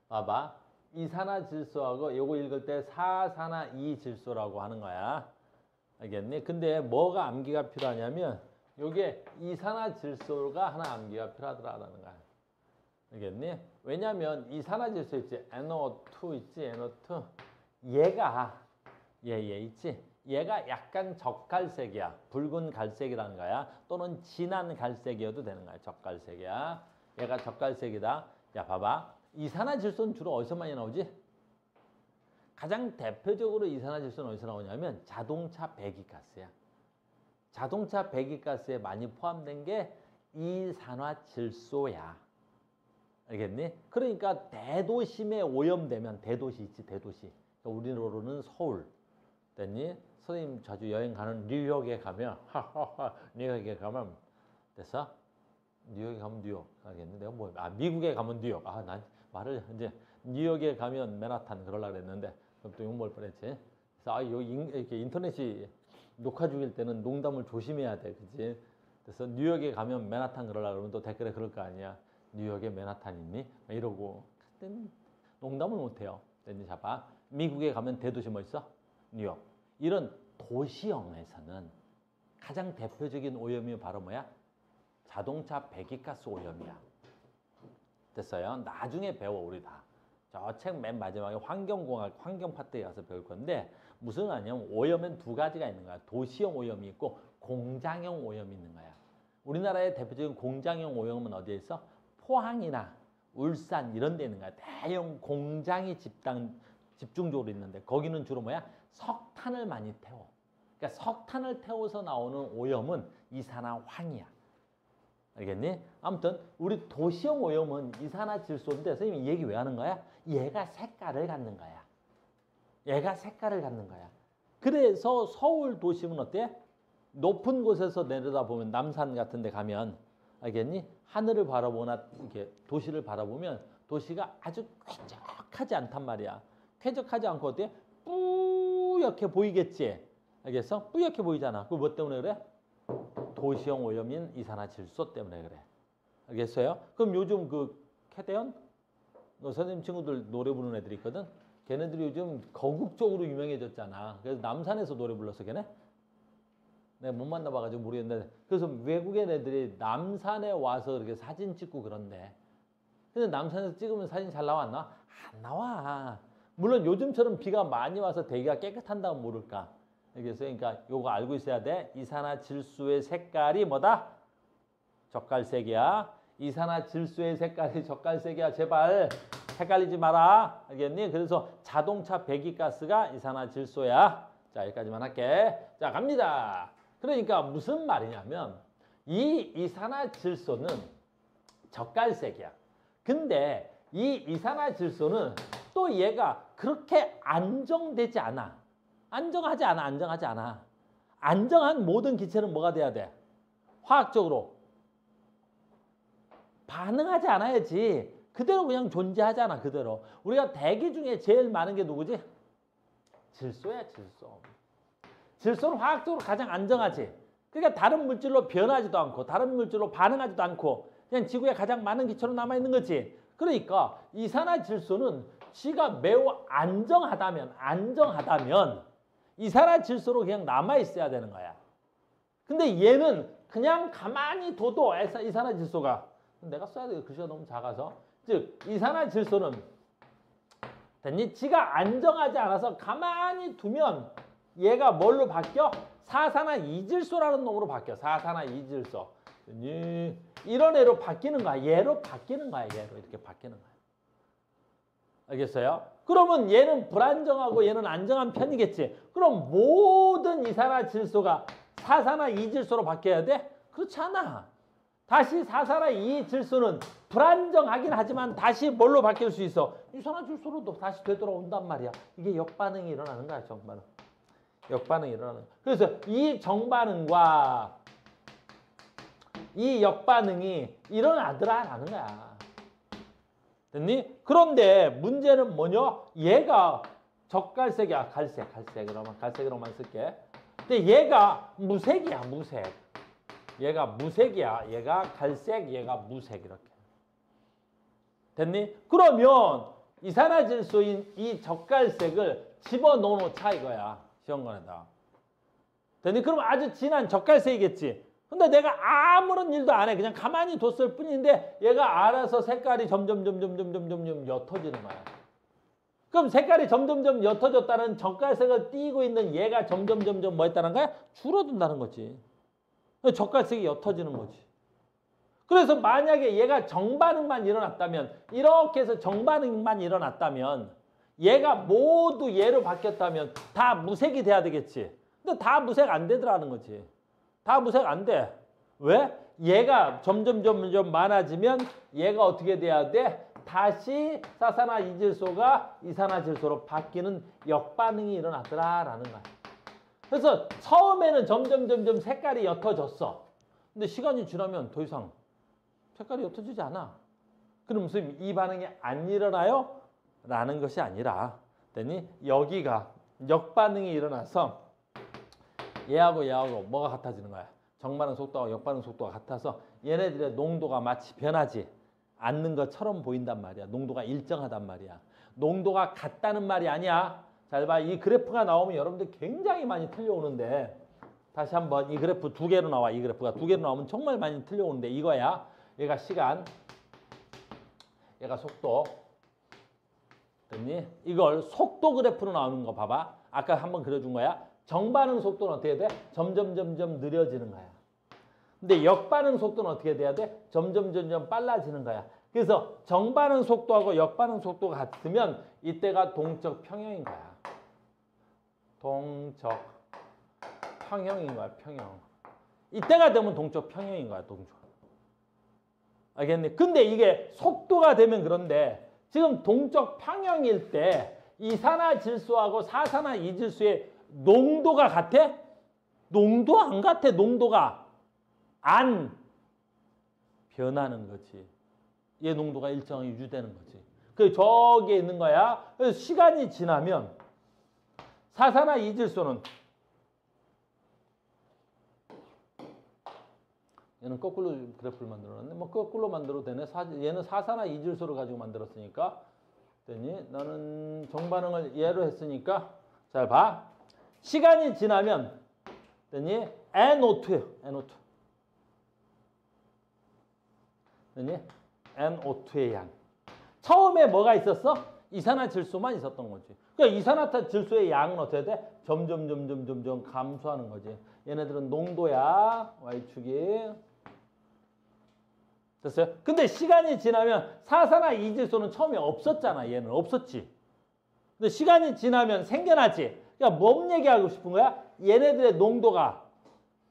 봐봐. 이산화질소하고 요거 읽을 때 사산화 이질소라고 하는 거야. 알겠니? 근데 뭐가 암기가 필요하냐면 요게 이산화질소가 하나 암기가 필요하더라라는 거야. 알겠니? 왜냐면 이산화질소 있지. NO2 있지. NO2. 얘가 얘 있지? 얘가 약간 적갈색이야. 붉은 갈색이라는 거야. 또는 진한 갈색이어도 되는 거야. 적갈색이야. 얘가 적갈색이다. 야, 봐봐. 이산화질소는 주로 어디서 많이 나오지? 가장 대표적으로 이산화질소는 어디서 나오냐면 자동차 배기가스야. 자동차 배기가스에 많이 포함된 게 이산화질소야. 알겠니? 그러니까 대도심에 오염되면 대도시 있지, 대도시. 그러니까 우리로는 서울. 됐니? 선생님 자주 여행 가는 뉴욕에 가면 뉴욕에 가면 됐어? 뉴욕에 가면 뉴욕 알겠니? 내가 뭐 미국에 가면 뉴욕. 난 말을 이제 뉴욕에 가면 맨하탄 그러려고 그랬는데 그럼 또 욕먹을 뻔했지. 그래서 이렇게 인터넷이 녹화 중일 때는 농담을 조심해야 돼, 그치? 그래서 뉴욕에 가면 맨하탄 그러려고 그러면 또 댓글에 그럴 거 아니야. 뉴욕에 맨하탄 있니? 이러고 그때는 농담을 못해요. 됐니? 잡아. 미국에 가면 대도시 뭐 있어? 뉴욕. 이런 도시형에서는 가장 대표적인 오염이 바로 뭐야? 자동차 배기가스 오염이야. 됐어요? 나중에 배워 우리 다. 저 책 맨 마지막에 환경공학, 환경 파트에 가서 배울 건데 무슨 아니면 오염엔 두 가지가 있는 거야. 도시형 오염이 있고 공장형 오염이 있는 거야. 우리나라의 대표적인 공장형 오염은 어디에 있어? 포항이나 울산 이런 데 있는 거야. 대형 공장이 집중적으로 있는데 거기는 주로 뭐야? 석탄을 많이 태워. 그러니까 석탄을 태워서 나오는 오염은 이산화황이야. 알겠니? 아무튼 우리 도시형 오염은 이산화질소인데 선생님이 이 얘기 왜 하는 거야? 얘가 색깔을 갖는 거야. 얘가 색깔을 갖는 거야. 그래서 서울 도심은 어때? 높은 곳에서 내려다보면 남산 같은 데 가면 알겠니? 하늘을 바라보거나 이렇게 도시를 바라보면 도시가 아주 쾌적하지 않단 말이야. 쾌적하지 않고 어때? 뿌옇게 보이겠지? 알겠어? 뿌옇게 보이잖아. 그 뭐 때문에 그래? 도시형 오염인 이산화질소 때문에 그래. 알겠어요? 그럼 요즘 그 캐대현? 선생님 친구들 노래 부르는 애들이 있거든? 걔네들이 요즘 거국적으로 유명해졌잖아. 그래서 남산에서 노래 불렀어, 걔네? 내가 못 만나봐가지고 모르겠는데. 그래서 외국인 애들이 남산에 와서 이렇게 사진 찍고 그런데. 근데 남산에서 찍으면 사진 잘 나왔나? 안 나와. 물론 요즘처럼 비가 많이 와서 대기가 깨끗한다면 모를까. 그래서 그러니까 요거 알고 있어야 돼. 이산화질소의 색깔이 뭐다? 젓갈색이야. 이산화질소의 색깔이 젓갈색이야. 제발 헷갈리지 마라. 알겠니? 그래서 자동차 배기가스가 이산화질소야. 자, 여기까지만 할게. 자, 갑니다. 그러니까 무슨 말이냐면 이 이산화질소는 젓갈색이야. 근데 이 이산화질소는 또 얘가 그렇게 안정되지 않아. 안정하지 않아. 안정한 모든 기체는 뭐가 돼야 돼? 화학적으로 반응하지 않아야지. 그대로 그냥 존재하잖아, 그대로. 우리가 대기 중에 제일 많은 게 누구지? 질소야, 질소. 질소는 화학적으로 가장 안정하지. 그러니까 다른 물질로 변하지도 않고 다른 물질로 반응하지도 않고 그냥 지구에 가장 많은 기체로 남아있는 거지. 그러니까 이산화질소는 지가 매우 안정하다면 이산화질소로 그냥 남아있어야 되는 거야. 근데 얘는 그냥 가만히 둬도 이산화질소가 내가 써야 돼. 글씨가 너무 작아서. 즉 이산화질소는 됐니? 지가 안정하지 않아서 가만히 두면 얘가 뭘로 바뀌어? 사산화이질소라는 놈으로 바뀌어. 사산화이질소. 됐니? 이런 애로 바뀌는 거야. 얘로 바뀌는 거야. 얘로 이렇게 바뀌는 거야. 알겠어요? 그러면 얘는 불안정하고 얘는 안정한 편이겠지. 그럼 모든 이산화질소가 사산화이질소로 바뀌어야 돼? 그렇지 않아. 다시 사산화이질소는 불안정하긴 하지만 다시 뭘로 바뀔 수 있어? 이산화질소로도 다시 되돌아온단 말이야. 이게 역반응이 일어나는 거야. 정반응. 역반응이 일어나는 거야. 그래서 이 정반응과 이 역반응이 일어나더라라는 거야. 됐니? 그런데 문제는 뭐냐? 얘가 적갈색이야. 갈색. 그러면 갈색으로만 쓸게. 근데 얘가 무색이야. 무색. 얘가 무색이야. 얘가 갈색, 얘가 무색 이렇게. 됐니? 그러면 이산화질소인 이 적갈색을 집어넣어놓자 이거야. 시험관에다. 됐니? 그럼 아주 진한 적갈색이겠지. 근데 내가 아무런 일도 안 해. 그냥 가만히 뒀을 뿐인데 얘가 알아서 색깔이 점점 옅어지는 거야. 그럼 색깔이 점점 옅어졌다는 적갈색을 띠고 있는 얘가 점점 뭐 했다는 거야? 줄어든다는 거지. 적갈색이 옅어지는 거지. 그래서 만약에 얘가 정반응만 일어났다면 이렇게 해서 정반응만 일어났다면 얘가 모두 얘로 바뀌었다면 다 무색이 돼야 되겠지. 근데 다 무색 안 되더라는 거지. 다 무색 안 돼. 왜? 얘가 점점 많아지면 얘가 어떻게 돼야 돼? 다시 사산화이질소가 이산화질소로 바뀌는 역반응이 일어나더라라는 거야. 그래서 처음에는 점점 색깔이 옅어졌어. 근데 시간이 지나면 더 이상 색깔이 옅어지지 않아. 그럼 무슨 이 반응이 안 일어나요? 라는 것이 아니라 됐니? 여기가 역반응이 일어나서 얘하고 뭐가 같아지는 거야. 정반응 속도와 역반응 속도가 같아서 얘네들의 농도가 마치 변하지 않는 것처럼 보인단 말이야. 농도가 일정하단 말이야. 농도가 같다는 말이 아니야. 잘 봐. 이 그래프가 나오면 여러분들 굉장히 많이 틀려오는데 다시 한번 이 그래프 두 개로 나와. 이 그래프가 두 개로 나오면 정말 많이 틀려오는데 이거야. 얘가 시간, 얘가 속도. 됐니? 이걸 속도 그래프로 나오는 거 봐봐. 아까 한번 그려준 거야. 정반응 속도는 어떻게 돼? 점점 느려지는 거야. 근데 역반응 속도는 어떻게 돼야 돼? 점점 빨라지는 거야. 그래서 정반응 속도하고 역반응 속도가 같으면 이때가 동적 평형인 거야. 동적 평형인 거야. 평형. 이때가 되면 동적 평형인 거야. 동적. 알겠니? 근데 이게 속도가 되면 그런데 지금 동적 평형일 때 이산화질소하고 사산화이질소의 농도가 같아? 농도 안 같아. 농도가 안 변하는 거지. 얘 농도가 일정하게 유지되는 거지. 그 저기에 있는 거야. 그래서 시간이 지나면 사산화이질소는 얘는 거꾸로 그래프를 만들어놨네. 뭐 거꾸로 만들어도 되네. 얘는 사산화이질소를 가지고 만들었으니까 됐니? 나는 정반응을 얘로 했으니까 잘 봐. 시간이 지나면 됐니? NO2예요. NO2. 됐니? NO2의 양. 처음에 뭐가 있었어? 이산화질소만 있었던 거지. 그러니까 이산화질소의 양은 어떻게 돼? 점점 감소하는 거지. 얘네들은 농도야. Y축이. 됐어요? 근데 시간이 지나면 사산화이질소는 처음에 없었잖아. 얘는 없었지. 근데 시간이 지나면 생겨나지. 그러니까 뭔 얘기하고 싶은 거야? 얘네들의 농도가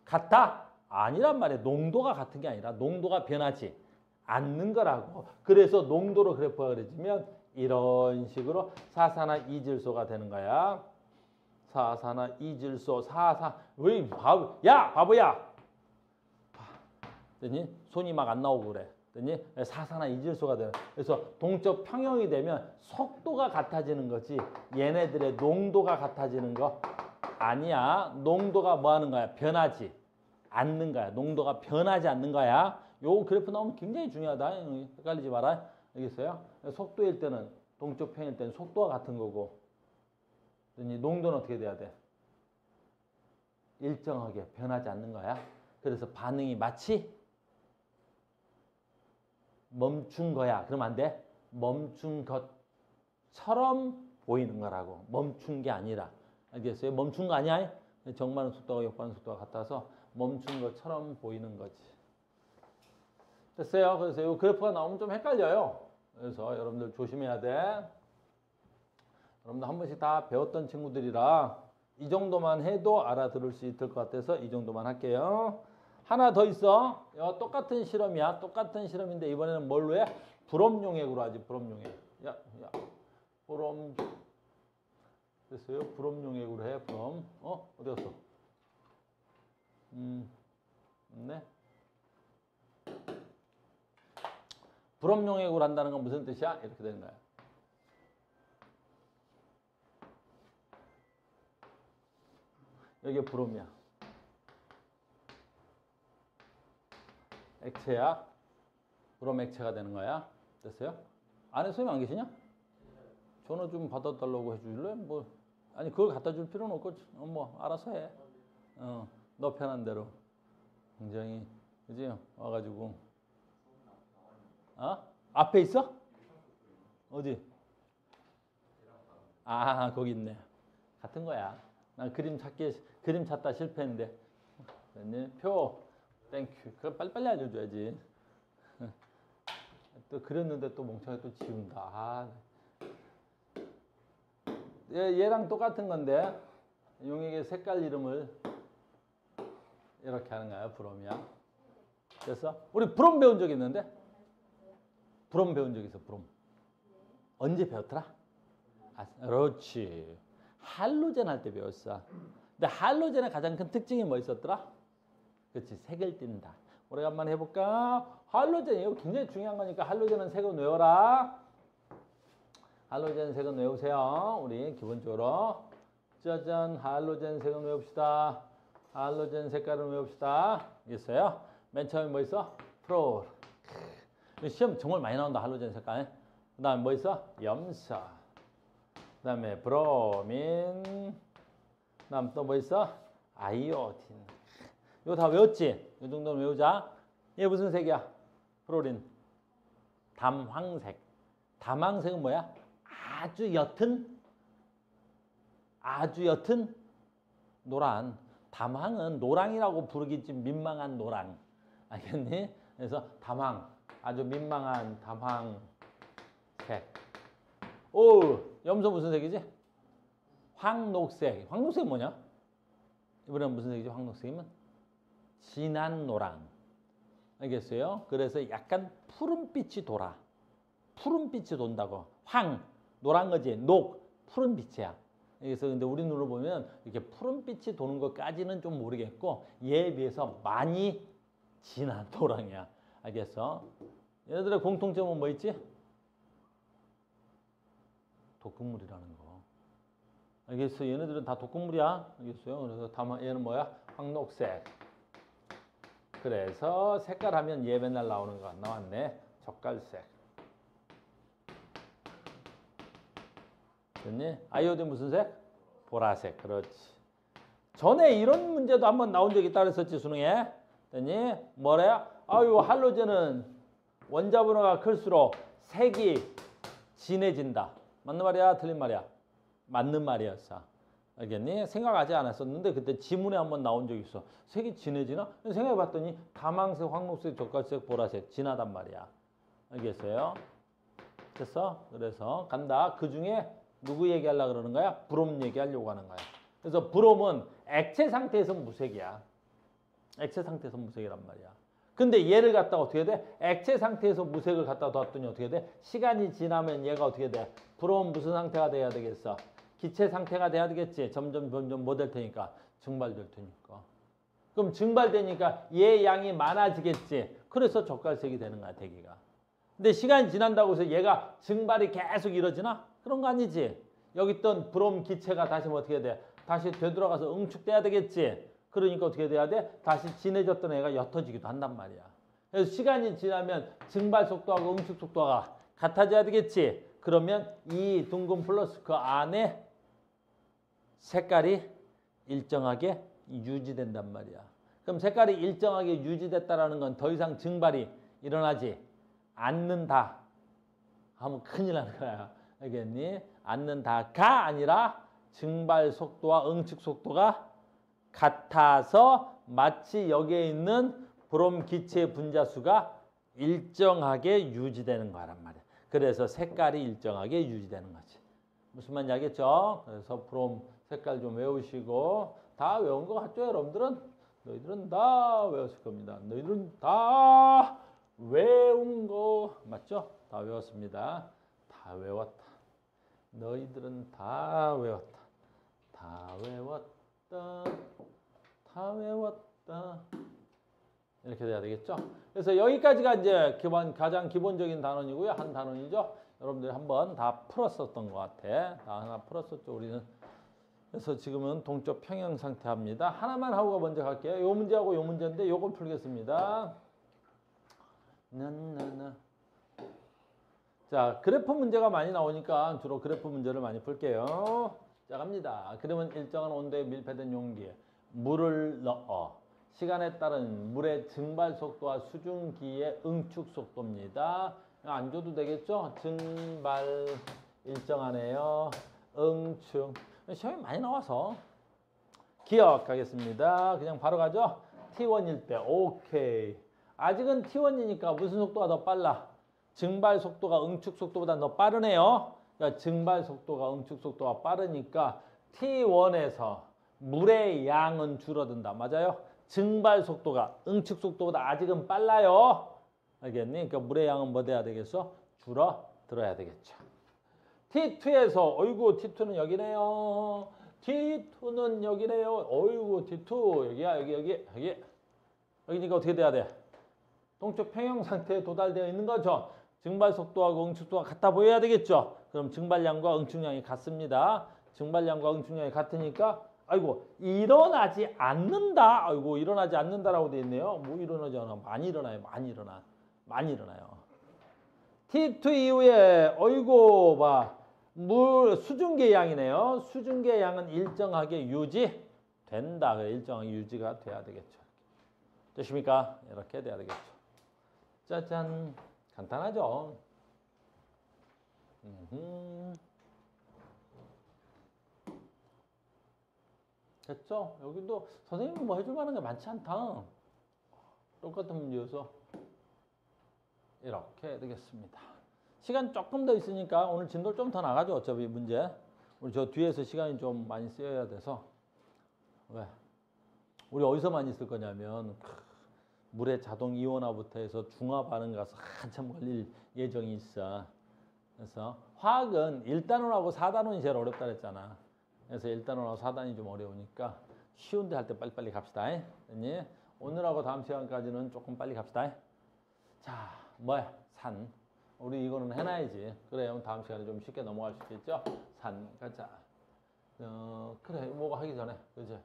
같아? 아니란 말이야. 농도가 같은 게 아니라 농도가 변하지 않는 거라고. 그래서 농도로 그래프가 그려지면 이런 식으로 사산화이질소가 되는 거야. 사산화이질소, 왜 바보? 야, 바보야. 됐니? 손이 막 안 나오고 그래. 됐니? 사산화이질소가 되는. 그래서 동적 평형이 되면 속도가 같아지는 거지. 얘네들의 농도가 같아지는 거 아니야. 농도가 뭐 하는 거야? 변하지 않는 거야. 농도가 변하지 않는 거야. 요 그래프 나오면 굉장히 중요하다. 헷갈리지 마라. 알겠어요? 속도일 때는 동적 평일 때는 속도가 같은 거고. 농도는 어떻게 돼야 돼? 일정하게 변하지 않는 거야. 그래서 반응이 마치 멈춘 거야. 그러면 안 돼. 멈춘 것처럼 보이는 거라고. 멈춘 게 아니라. 알겠어요? 멈춘 거 아니야? 정반응 속도가 역반응 속도가 같아서 멈춘 것처럼 보이는 거지. 됐어요? 그래서 이 그래프가 나오면 좀 헷갈려요. 그래서 여러분들 조심해야 돼. 여러분들 한 번씩 다 배웠던 친구들이라 이 정도만 해도 알아들을 수 있을 것 같아서 이 정도만 할게요. 하나 더 있어. 똑같은 실험이야. 똑같은 실험인데 이번에는 뭘로 해? 브롬 용액으로 하지. 브롬 용액. 야, 브롬. 됐어요? 브롬 용액으로 해. 브롬. 어디 갔어? 네. 브롬 용액으로 한다는 건 무슨 뜻이야? 이렇게 되는 거야. 여기 브롬이야. 액체야. 브롬 액체가 되는 거야. 됐어요? 안에 선생님 안 계시냐? 전화 좀 받아달라고 해줄래? 뭐 아니 그걸 갖다 줄 필요는 없고 뭐 알아서 해. 너 편한 대로. 굉장히 그지? 와가지고 앞에 있어? 어디? 거기 있네. 같은 거야. 난 그림 찾다 실패했는데. 표. 땡큐. 그걸 빨리빨리 알려줘야지. 또 그렸는데 또 멍청하게 또 지운다. 얘랑 똑같은 건데 용액의 색깔 이름을 이렇게 하는 거야. 브롬이야. 됐어? 우리 브롬 배운 적 있는데? 브롬 배운 적 있어. 브롬. 언제 배웠더라? 그렇지. 할로젠 할 때 배웠어. 근데 할로젠의 가장 큰 특징이 뭐 있었더라? 그렇지. 색을 띈다. 오래간만에 해볼까? 할로젠 이거 굉장히 중요한 거니까 할로젠은 색은 외워라. 할로젠 색은 외우세요. 우리 기본적으로. 짜잔. 할로젠 색은 외웁시다. 할로젠 색깔은 외웁시다. 알겠어요? 맨 처음에 뭐 있어? 프로올. 시험 정말 많이 나온다. 할로젠 색깔. 그 다음에 뭐 있어? 염소. 그 다음에 브로민. 그 다음 또 뭐 있어? 아이오딘. 이거 다 외웠지? 이 정도는 외우자. 얘 무슨 색이야? 프로린. 담황색. 담황색은 뭐야? 아주 옅은 노란. 담황은 노랑이라고 부르기 좀 민망한 노랑. 알겠니? 그래서 담황. 아주 민망한 담황색. 오, 염소 무슨 색이지? 황녹색. 황녹색 뭐냐? 이번엔 무슨 색이지? 황녹색이면 진한 노랑. 알겠어요? 그래서 약간 푸른빛이 돌아. 푸른빛이 돈다고. 황, 노란 거지. 녹, 푸른빛이야. 그래서 근데 우리 눈으로 보면 이렇게 푸른빛이 도는 것까지는 좀 모르겠고 얘에 비해서 많이 진한 노랑이야. 알겠어? 얘네들의 공통점은 뭐 있지? 독극물이라는 거. 알겠어? 얘네들은 다 독극물이야. 알겠어요? 그래서 얘는 뭐야? 황녹색. 그래서 색깔 하면 얘 맨날 나오는 거 나왔네. 젓갈색. 됐니? 아이오딘 무슨 색? 보라색. 그렇지. 전에 이런 문제도 한번 나온 적이 있다 그랬었지, 수능에. 됐니? 뭐래요? 할로젠은 원자번호가 클수록 색이 진해진다. 맞는 말이야? 틀린 말이야? 맞는 말이었어. 알겠니? 생각하지 않았었는데 그때 지문에 한번 나온 적이 있어. 색이 진해지나? 생각해봤더니 담황색, 황록색, 젓갈색, 보라색 진하단 말이야. 알겠어요? 됐어? 그래서 간다. 그 중에 누구 얘기하려고 그러는 거야? 브롬 얘기하려고 하는 거야. 그래서 브롬은 액체 상태에서 무색이야. 액체 상태에서 무색이란 말이야. 근데 얘를 갖다가 어떻게 돼? 액체 상태에서 무색을 갖다 뒀더니 어떻게 돼? 시간이 지나면 얘가 어떻게 돼? 브롬 무슨 상태가 돼야 되겠어? 기체 상태가 돼야 되겠지. 점점 뭐 될 테니까? 증발될 테니까. 그럼 증발되니까 얘 양이 많아지겠지. 그래서 젓갈색이 되는 거야, 대기가. 근데 시간이 지난다고 해서 얘가 증발이 계속 이루어지나? 그런 거 아니지. 여기 있던 브롬 기체가 다시 뭐 어떻게 돼? 다시 되돌아가서 응축돼야 되겠지. 그러니까 어떻게 돼야 돼? 다시 진해졌던 애가 옅어지기도 한단 말이야. 그래서 시간이 지나면 증발 속도하고 응축 속도가 같아져야 되겠지. 그러면 이 둥근 플러스 그 안에 색깔이 일정하게 유지된단 말이야. 그럼 색깔이 일정하게 유지됐다라는 건 더 이상 증발이 일어나지 않는다 하면 큰일 나는 거야. 알겠니? 않는다가 아니라 증발 속도와 응축 속도가 같아서 마치 여기에 있는 브롬 기체의 분자수가 일정하게 유지되는 거란 말이야. 그래서 색깔이 일정하게 유지되는 거지. 무슨 말인지 알겠죠? 그래서 브롬 색깔 좀 외우시고 다 외운 거 같죠? 여러분들은? 너희들은 다 외웠을 겁니다. 너희들은 다 외운 거 맞죠? 다 외웠습니다. 다 외웠다. 너희들은 다 외웠다. 다 외웠다. 다 외웠다. 이렇게 돼야 되겠죠? 그래서 여기까지가 이제 가장 기본적인 단원이고요. 한 단원이죠. 여러분들이 한번 다 풀었었던 것 같아. 다 하나 풀었었죠, 우리는. 그래서 지금은 동적 평형 상태 합니다. 하나만 하고 먼저 갈게요. 요 문제하고 요 문제인데 요걸 풀겠습니다. 자, 그래프 문제가 많이 나오니까 주로 그래프 문제를 많이 풀게요. 자, 갑니다. 그러면 일정한 온도에 밀폐된 용기에 물을 넣어 시간에 따른 물의 증발 속도와 수증기의 응축 속도입니다. 안 줘도 되겠죠? 증발 일정하네요. 응축. 시험이 많이 나와서 기억하겠습니다. 그냥 바로 가죠. T1일 때 오케이. 아직은 T1이니까 무슨 속도가 더 빨라? 증발 속도가 응축 속도보다 더 빠르네요. 그러니까 증발 속도가 응축 속도가 빠르니까 T1에서 물의 양은 줄어든다. 맞아요? 증발 속도가 응축 속도보다 아직은 빨라요. 알겠니? 그러니까 물의 양은 뭐 돼야 되겠어? 줄어들어야 되겠죠. T2에서 어이구 T2는 여기네요. T2는 여기네요. 어이구 T2 여기야 여기. 여기니까 어떻게 돼야 돼? 동적 평형 상태에 도달되어 있는 거죠. 증발 속도하고 응축 속도가 같아 보여야 되겠죠. 그럼 증발량과 응축량이 같습니다. 증발량과 응축량이 같으니까 아이고 일어나지 않는다. 아이고 일어나지 않는다라고 되어 있네요. 뭐 일어나지 않아? 많이 일어나요. 많이 일어나요. T2 이후에 어이고 봐. 물 수증기의 양이네요. 수증기의 양은 일정하게 유지된다. 일정하게 유지가 돼야 되겠죠. 되십니까? 이렇게 돼야 되겠죠. 짜잔. 간단하죠. 됐죠? 여기도 선생님이 뭐 해줄 만한 게 많지 않다. 똑같은 문제여서 이렇게 되겠습니다. 시간 조금 더 있으니까 오늘 진도 좀 더 나가죠. 어차피 문제. 우리 저 뒤에서 시간이 좀 많이 쓰여야 돼서. 왜? 우리 어디서 많이 쓸 거냐면 물의 자동 이온화부터 해서 중화 반응 가서 한참 걸릴 예정이 있어. 그래서 화학은 1단원하고 4단원이 제일 어렵다 그랬잖아. 그래서 1단원하고 4단이 좀 어려우니까 쉬운데 할 때 빨리빨리 갑시다. 됐니? 오늘하고 다음 시간까지는 조금 빨리 갑시다. 자, 뭐야? 산. 우리 이거는 해놔야지. 그래야 다음 시간에 좀 쉽게 넘어갈 수 있겠죠? 산 가자. 그래, 뭐가 하기 전에. 그죠?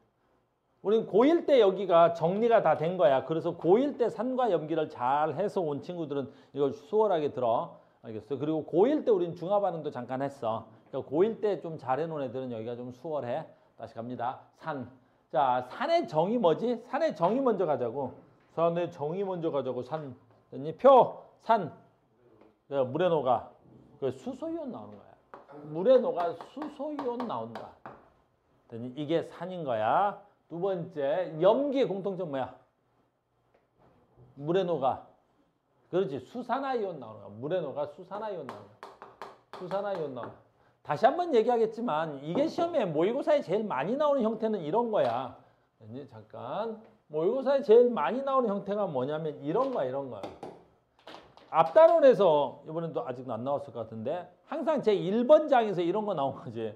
우린 고1 때 여기가 정리가 다 된 거야. 그래서 고1 때 산과 염기를 잘 해서 온 친구들은 이걸 수월하게 들어. 알겠어요? 그리고 고1 때 우린 중화 반응도 잠깐 했어. 그러니까 고1 때 좀 잘 해놓은 애들은 여기가 좀 수월해. 다시 갑니다. 산. 자, 산의 정의 뭐지? 산의 정의 먼저 가자고. 산의 정의 먼저 가자고. 산. 됐니? 표. 산. 물에 녹아. 그 수소이온 나오는 거야. 물에 녹아 수소이온 나온다. 됐니? 이게 산인 거야. 두 번째, 염기의 공통점 뭐야? 물에 녹아. 그렇지. 수산화이온 나오는 거야. 물에 녹아 수산화이온 나오는 거야. 수산화이온 나오는 거야. 다시 한번 얘기하겠지만 이게 시험에 모의고사에 제일 많이 나오는 형태는 이런 거야. 잠깐. 모의고사에 제일 많이 나오는 형태가 뭐냐면 이런 거야. 이런 거야. 앞단원에서 이번에도 아직도 안 나왔을 것 같은데 항상 제 1번 장에서 이런 거 나온 거지.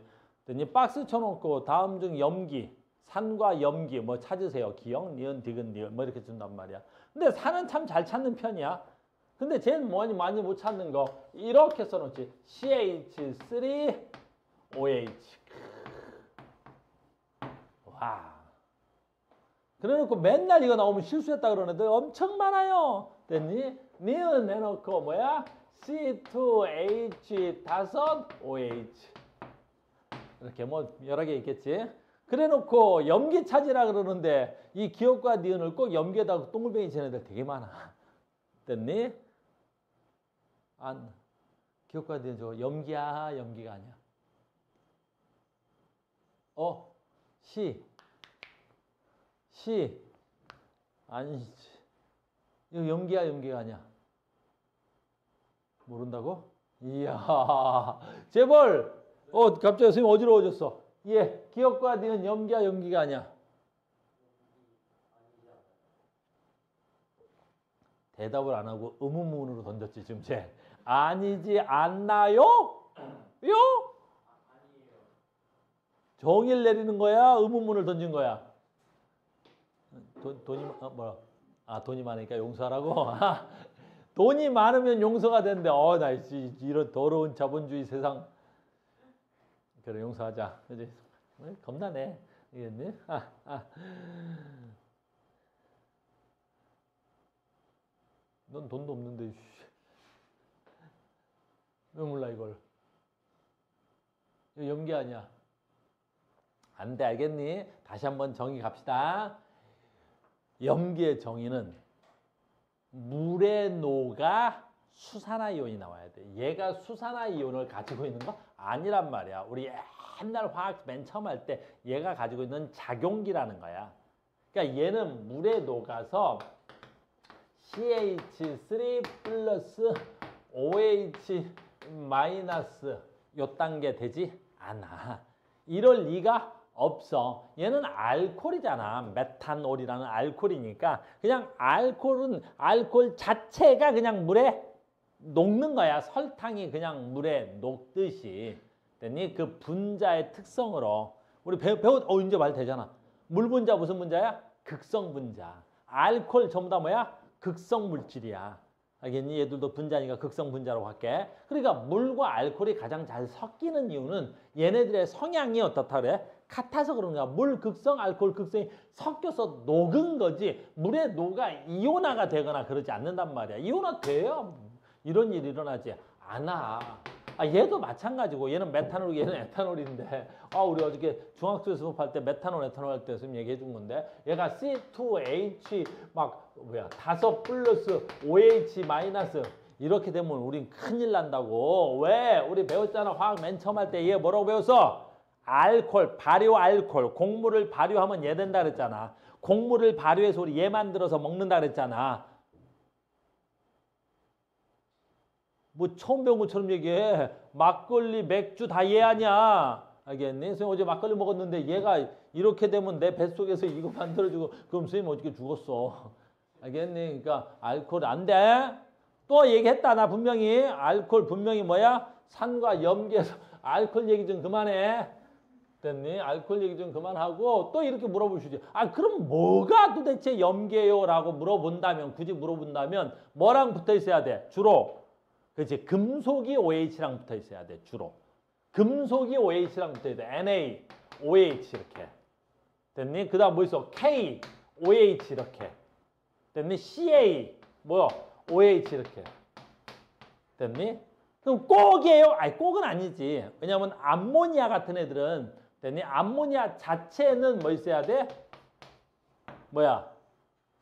박스 쳐놓고 다음 중 염기. 산과 염기 뭐 찾으세요. 기억, 니은, 디귿, 니을 뭐 이렇게 준단 말이야. 근데 산은 참 잘 찾는 편이야. 근데 제일 많이 못 찾는 거 이렇게 써놓지. CH3OH. 와. 그래놓고 맨날 이거 나오면 실수했다 그러는 애들 엄청 많아요. 됐니? 니은 해놓고 뭐야? C2H5OH. 이렇게 뭐 여러 개 있겠지. 그래 놓고 염기 찾으라 그러는데 이 기억과 니은을 꼭 염기에다가 동글뱅이 치는 애들 되게 많아. 됐니? 안. 기억과 니은 저거 염기야, 염기가 아니야. 시. 아니지. 이거 염기야, 염기가 아니야. 모른다고? 이야, 재벌. 갑자기 선생님 어지러워졌어. 예, 기억과 니은 염기야, 염기가 아니야. 대답을 안 하고 의문문으로 던졌지 지금 쟤. 아니지 않나요? 요? 정의를 내리는 거야? 의문문을 던진 거야? 돈이 뭐라? 돈이 많으니까 용서하라고? 돈이 많으면 용서가 된대. 나 이런 더러운 자본주의 세상. 그래, 용서하자. 그지? 겁나네. 이겠니? 넌 돈도 없는데. 왜 몰라 이걸? 이거 염기 아니야. 안 돼, 알겠니? 다시 한번 정의 갑시다. 염기의 정의는 물에 녹아 수산화이온이 나와야 돼. 얘가 수산화이온을 가지고 있는 거 아니란 말이야. 우리 옛날 화학 맨 처음 할 때 얘가 가지고 있는 작용기라는 거야. 그러니까 얘는 물에 녹아서 CH3 플러스 OH 마이너스 요 단계 되지 않아. 이럴 리가 없어. 얘는 알코올이잖아. 메탄올이라는 알코올이니까 그냥 알코올 자체가 그냥 물에 녹는 거야. 설탕이 그냥 물에 녹듯이. 됐니? 그 분자의 특성으로 우리 이제 말 되잖아. 물 분자 무슨 분자야? 극성 분자. 알코올 전부 다 뭐야? 극성 물질이야. 알겠니? 얘들도 분자니까 극성 분자로 할게. 그러니까 물과 알코올이 가장 잘 섞이는 이유는 얘네들의 성향이 어떻다 그래? 같아서 그런 거야. 물 극성, 알코올 극성이 섞여서 녹은 거지 물에 녹아 이온화가 되거나 그러지 않는단 말이야. 이온화 돼요. 이런 일이 일어나지 않아. 얘도 마찬가지고 얘는 메탄올이고 얘는 에탄올인데 우리 어저께 중학교에서 수업할 때 메탄올, 에탄올 할 때 선생님 얘기해 준 건데 얘가 C2H 다섯 플러스 OH 마이너스 이렇게 되면 우린 큰일 난다고. 왜? 우리 배웠잖아. 화학 맨 처음 할 때 얘 뭐라고 배웠어? 알코올, 발효 알코올. 곡물을 발효하면 얘 된다 그랬잖아. 곡물을 발효해서 우리 얘 만들어서 먹는다 그랬잖아. 뭐 처음 배운 것처럼 얘기해. 막걸리, 맥주 다 얘 아니야. 알겠니? 선생님 어제 막걸리 먹었는데 얘가 이렇게 되면 내 뱃속에서 이거 만들어주고 그럼 선생님 어떻게 죽었어. 알겠니? 그러니까 알코올 안 돼. 또 얘기했다. 나 분명히. 알코올 분명히 뭐야? 산과 염기에서 알코올 얘기 좀 그만해. 됐니? 알코올 얘기 좀 그만하고 또 이렇게 물어볼 수 있지. 그럼 뭐가 도대체 염기예요? 라고 물어본다면 굳이 물어본다면 뭐랑 붙어 있어야 돼? 주로. 그렇지. 금속이 OH랑 붙어 있어야 돼. 주로. 금속이 OH랑 붙어 있어야 돼. Na, OH 이렇게. 됐니? 그 다음 뭐 있어? K, OH 이렇게. 됐니? CA, 뭐야? OH 이렇게. 됐니? 그럼 꼭이에요? 꼭은 아니지. 왜냐면 암모니아 같은 애들은 됐니? 암모니아 자체는 뭐 있어야 돼? 뭐야?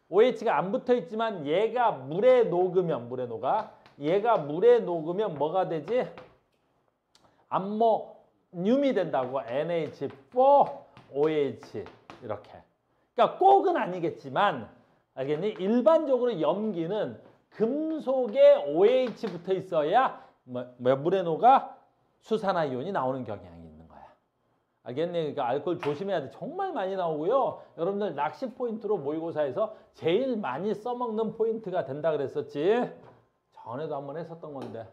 OH가 안 붙어 있지만 얘가 물에 녹으면 물에 녹아. 얘가 물에 녹으면 뭐가 되지? 암모늄이 된다고. NH4OH 이렇게. 그러니까 꼭은 아니겠지만 알겠니? 일반적으로 염기는 금속에 OH 붙어 있어야 물에 녹아 수산화이온이 나오는 경향이 있는 거야. 알겠니? 그러니까 알코올 조심해야 돼. 정말 많이 나오고요. 여러분들 낚시 포인트로 모의고사에서 제일 많이 써먹는 포인트가 된다 그랬었지. 전에도 한번 했었던 건데.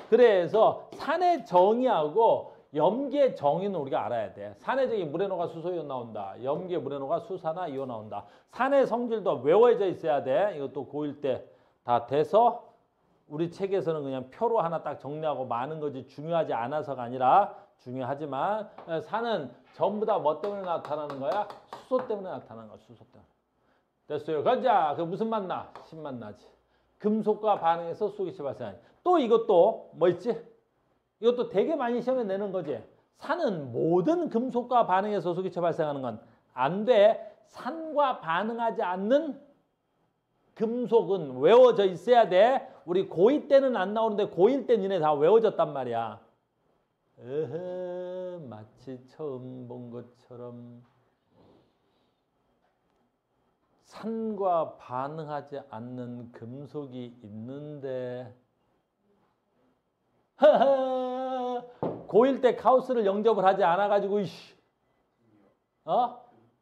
그래서 산의 정의하고 염기의 정의는 우리가 알아야 돼. 산의 정의 물에 녹아 수소이온 나온다. 염기의 물에 녹아 수산화이온 나온다. 산의 성질도 외워져 있어야 돼. 이것도 고1 때 다 돼서 우리 책에서는 그냥 표로 하나 딱 정리하고 많은 거지 중요하지 않아서가 아니라 중요하지만 산은 전부 다 뭐 때문에 나타나는 거야? 수소 때문에 나타나는 거야. 수소 때문에. 됐어요. 가자. 그 무슨 맛 나? 신맛 나지. 금속과 반응해서 수기체 발생하니. 또 이것도 뭐 있지? 이것도 되게 많이 시험에 내는 거지. 산은 모든 금속과 반응해서 소기체 발생하는 건 안 돼. 산과 반응하지 않는 금속은 외워져 있어야 돼. 우리 고2 때는 안 나오는데 고1 때 니네 다 외워졌단 말이야. 마치 처음 본 것처럼 산과 반응하지 않는 금속이 있는데 고1 때 가우스를 영접을 하지 않아가지고 이씨.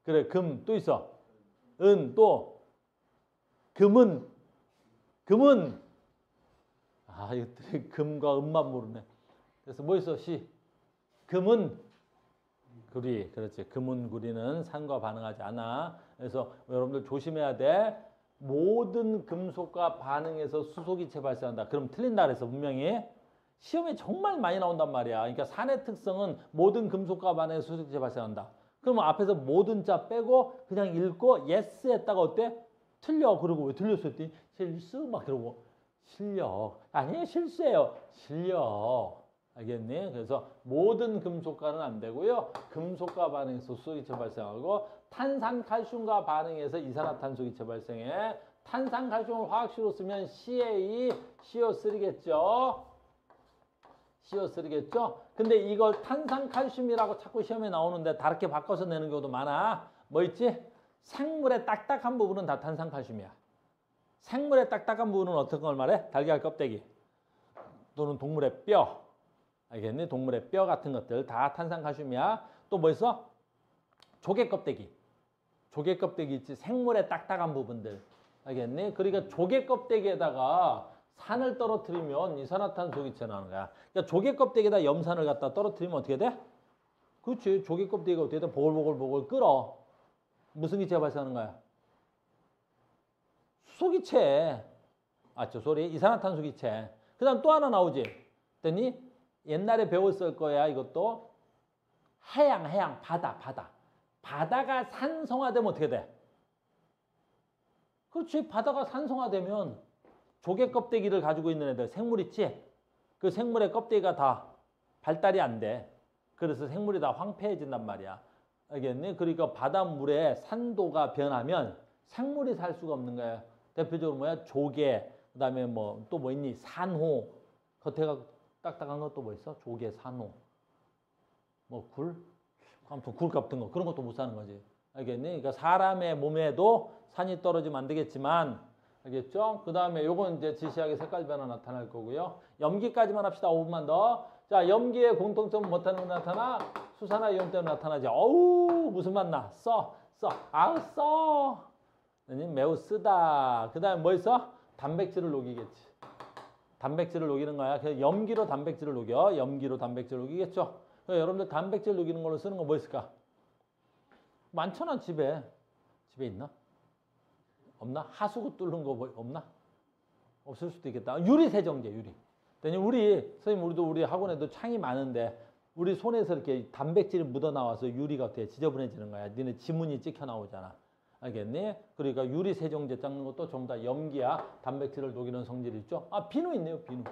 그래 금 또 있어. 은 또 금은 이것들이 금과 은만 모르네. 그래서 뭐 있어? 시 금은 구리. 그렇지. 금은 구리는 산과 반응하지 않아. 그래서 여러분들 조심해야 돼. 모든 금속과 반응해서 수소기체 발생한다. 그럼 틀린다 그래서 분명히 시험에 정말 많이 나온단 말이야. 그러니까 산의 특성은 모든 금속과 반응해서 수소기체 발생한다. 그러면 앞에서 모든 자 빼고 그냥 읽고 yes 했다가 어때? 틀려. 그러고 왜 틀렸어? 했더니 실수 막 그러고 실력. 아니에요. 실수예요. 실력. 알겠니? 그래서 모든 금속과는 안 되고요. 금속과 반응해서 수소기체 발생하고 탄산 칼슘과 반응해서 이산화탄소기체 발생해. 탄산 칼슘을 화학식으로 쓰면 CA, CO3겠죠? CO3겠죠? 근데 이걸 탄산 칼슘이라고 자꾸 시험에 나오는데 다르게 바꿔서 내는 경우도 많아. 뭐 있지? 생물의 딱딱한 부분은 다 탄산 칼슘이야. 생물의 딱딱한 부분은 어떤 걸 말해? 달걀 껍데기 또는 동물의 뼈. 알겠니? 동물의 뼈 같은 것들 다 탄산 칼슘이야. 또 뭐 있어? 조개 껍데기. 조개 껍데기 있지. 생물의 딱딱한 부분들. 알겠니? 그러니까 조개 껍데기에다가 산을 떨어뜨리면 이산화탄소 기체 나는 거야. 그러니까 조개 껍데기에다 염산을 갖다 떨어뜨리면 어떻게 돼? 그렇지. 조개 껍데기가 어떻게 돼? 보글보글 끓어. 무슨 기체가 발생하는 거야? 수소기체. 이산화탄소 기체. 그 다음 또 하나 나오지. 그랬더니 옛날에 배웠을 거야. 이것도 해양, 바다. 바다가 산성화되면 어떻게 돼? 그렇지. 바다가 산성화되면 조개 껍데기를 가지고 있는 애들, 생물 있지? 그 생물의 껍데기가 다 발달이 안 돼. 그래서 생물이 다 황폐해진단 말이야. 알겠니? 그러니까 바닷물의 산도가 변하면 생물이 살 수가 없는 거야. 대표적으로 뭐야? 조개, 그 다음에 뭐 또 뭐 있니? 산호. 겉에가 딱딱한 것도 뭐 있어? 조개, 산호. 뭐 굴? 아무튼 굴 같은 거. 그런 것도 못 사는 거지. 알겠니? 그러니까 사람의 몸에도 산이 떨어지면 안 되겠지만, 알겠죠? 그 다음에 요건 이제 지시하게 색깔 변화 나타날 거고요. 염기까지만 합시다. 5분만 더. 자, 염기의 공통점은 못하는 거 나타나? 수산화 이온 때문에 나타나지. 어우, 무슨 맛 나? 아우, 매우 쓰다. 그 다음에 뭐 있어? 단백질을 녹이겠지. 단백질을 녹이는 거야. 그래서 염기로 단백질을 녹여. 염기로 단백질을 녹이겠죠? 여러분들 단백질 녹이는 걸로 쓰는 거 뭐 있을까? 많잖아, 집에. 집에 있나? 없나? 하수구 뚫는 거 뭐 없나? 없을 수도 있겠다. 유리 세정제, 유리. 선생님, 우리 학원에도 창이 많은데, 우리 손에서 이렇게 단백질이 묻어 나와서 유리가 어떻게 지저분해지는 거야. 니네 지문이 찍혀 나오잖아. 알겠니? 그러니까 유리 세정제 닦는 것도 전부 다 염기야. 단백질을 녹이는 성질이 있죠. 비누 있네요, 비누.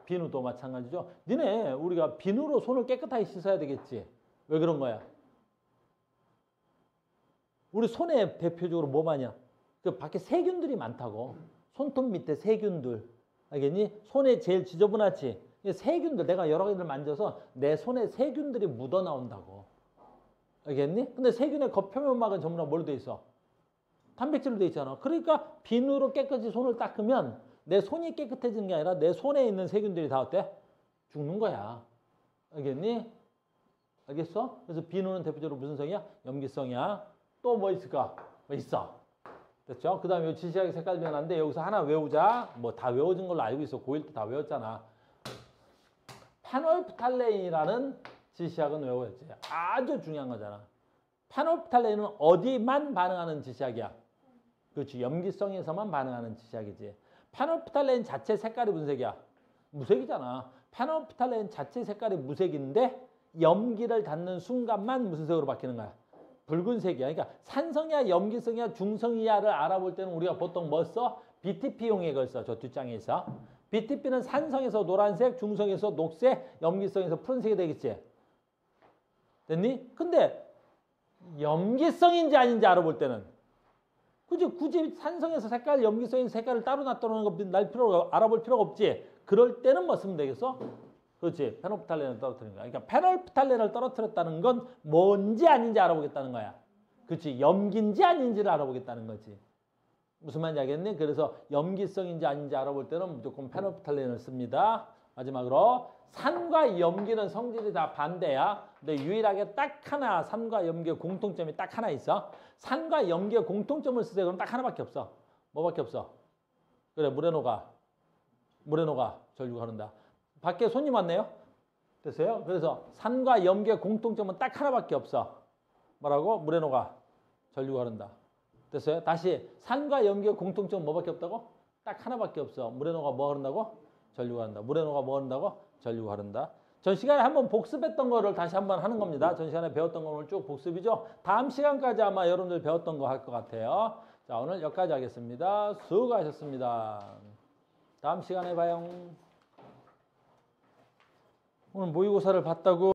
비누도 마찬가지죠. 니네, 우리가 비누로 손을 깨끗하게 씻어야 되겠지. 왜 그런 거야? 우리 손에 대표적으로 뭐 많냐? 그 밖에 세균들이 많다고. 손톱 밑에 세균들. 알겠니? 손에 제일 지저분하지? 세균들, 내가 여러 개를 만져서 내 손에 세균들이 묻어 나온다고. 알겠니? 근데 세균의 겉표면막은 전부 다 뭘로 돼 있어? 단백질로 돼 있잖아. 그러니까 비누로 깨끗이 손을 닦으면 내 손이 깨끗해지는 게 아니라 내 손에 있는 세균들이 다 어때? 죽는 거야. 알겠니? 알겠어? 그래서 비누는 대표적으로 무슨 성이야? 염기성이야. 또 뭐 있을까? 뭐 있어. 됐죠? 그 다음에 지시하게 색깔 변화인데 여기서 하나 외우자. 뭐 다 외워진 걸로 알고 있어. 고1 때 다 외웠잖아. 파놀프탈레인이라는 지시약은 외워야지. 아주 중요한 거잖아. 파놀프탈레인은 어디만 반응하는 지시약이야? 그렇지. 염기성에서만 반응하는 지시약이지. 파놀프탈레인 자체 색깔이 무슨 색이야? 무색이잖아. 파놀프탈레인 자체 색깔이 무색인데 염기를 닿는 순간만 무슨 색으로 바뀌는 거야? 붉은색이야. 그러니까 산성이야, 염기성이야, 중성이야를 알아볼 때는 우리가 보통 뭐 써? BTP용에 그걸 써. 저 뒷장에 있어. BTP는 산성에서 노란색, 중성에서 녹색, 염기성에서 푸른색이 되겠지. 됐니? 근데 염기성인지 아닌지 알아볼 때는 굳이 산성에서 색깔, 염기성인 색깔을 따로 놔두는 거 알아볼 필요가 없지. 그럴 때는 뭐 쓰면 되겠어? 그렇지. 페놀프탈렌을 떨어뜨리는 거야. 그러니까 페놀프탈렌을 떨어뜨렸다는 건 뭔지 아닌지 알아보겠다는 거야. 그렇지. 염기인지 아닌지를 알아보겠다는 거지. 무슨 말인지 알겠니? 그래서 염기성인지 아닌지 알아볼 때는 무조건 페놀프탈렌을 씁니다. 마지막으로 산과 염기는 성질이 다 반대야. 근데 유일하게 딱 하나 산과 염기의 공통점이 딱 하나 있어. 산과 염기의 공통점을 쓰세요. 그럼 딱 하나밖에 없어. 뭐밖에 없어? 그래, 물에 녹아 전류가 흐른다. 밖에 손님 왔네요. 됐어요? 그래서 산과 염기의 공통점은 딱 하나밖에 없어. 뭐라고? 물에 녹아 전류가 흐른다. 됐어요? 다시 산과 염기의 공통점은 뭐밖에 없다고? 딱 하나밖에 없어. 물에 녹아 뭐 흐른다고? 전류가 흐른다. 물에 녹아 뭐 흐른다고? 전류가 흐른다. 전 시간에 한번 복습했던 거를 다시 한번 하는 겁니다. 전 시간에 배웠던 거 오늘 쭉 복습이죠. 다음 시간까지 아마 여러분들 배웠던 거 할 것 같아요. 자, 오늘 여기까지 하겠습니다. 수고하셨습니다. 다음 시간에 봐요. 오늘 모의고사를 봤다고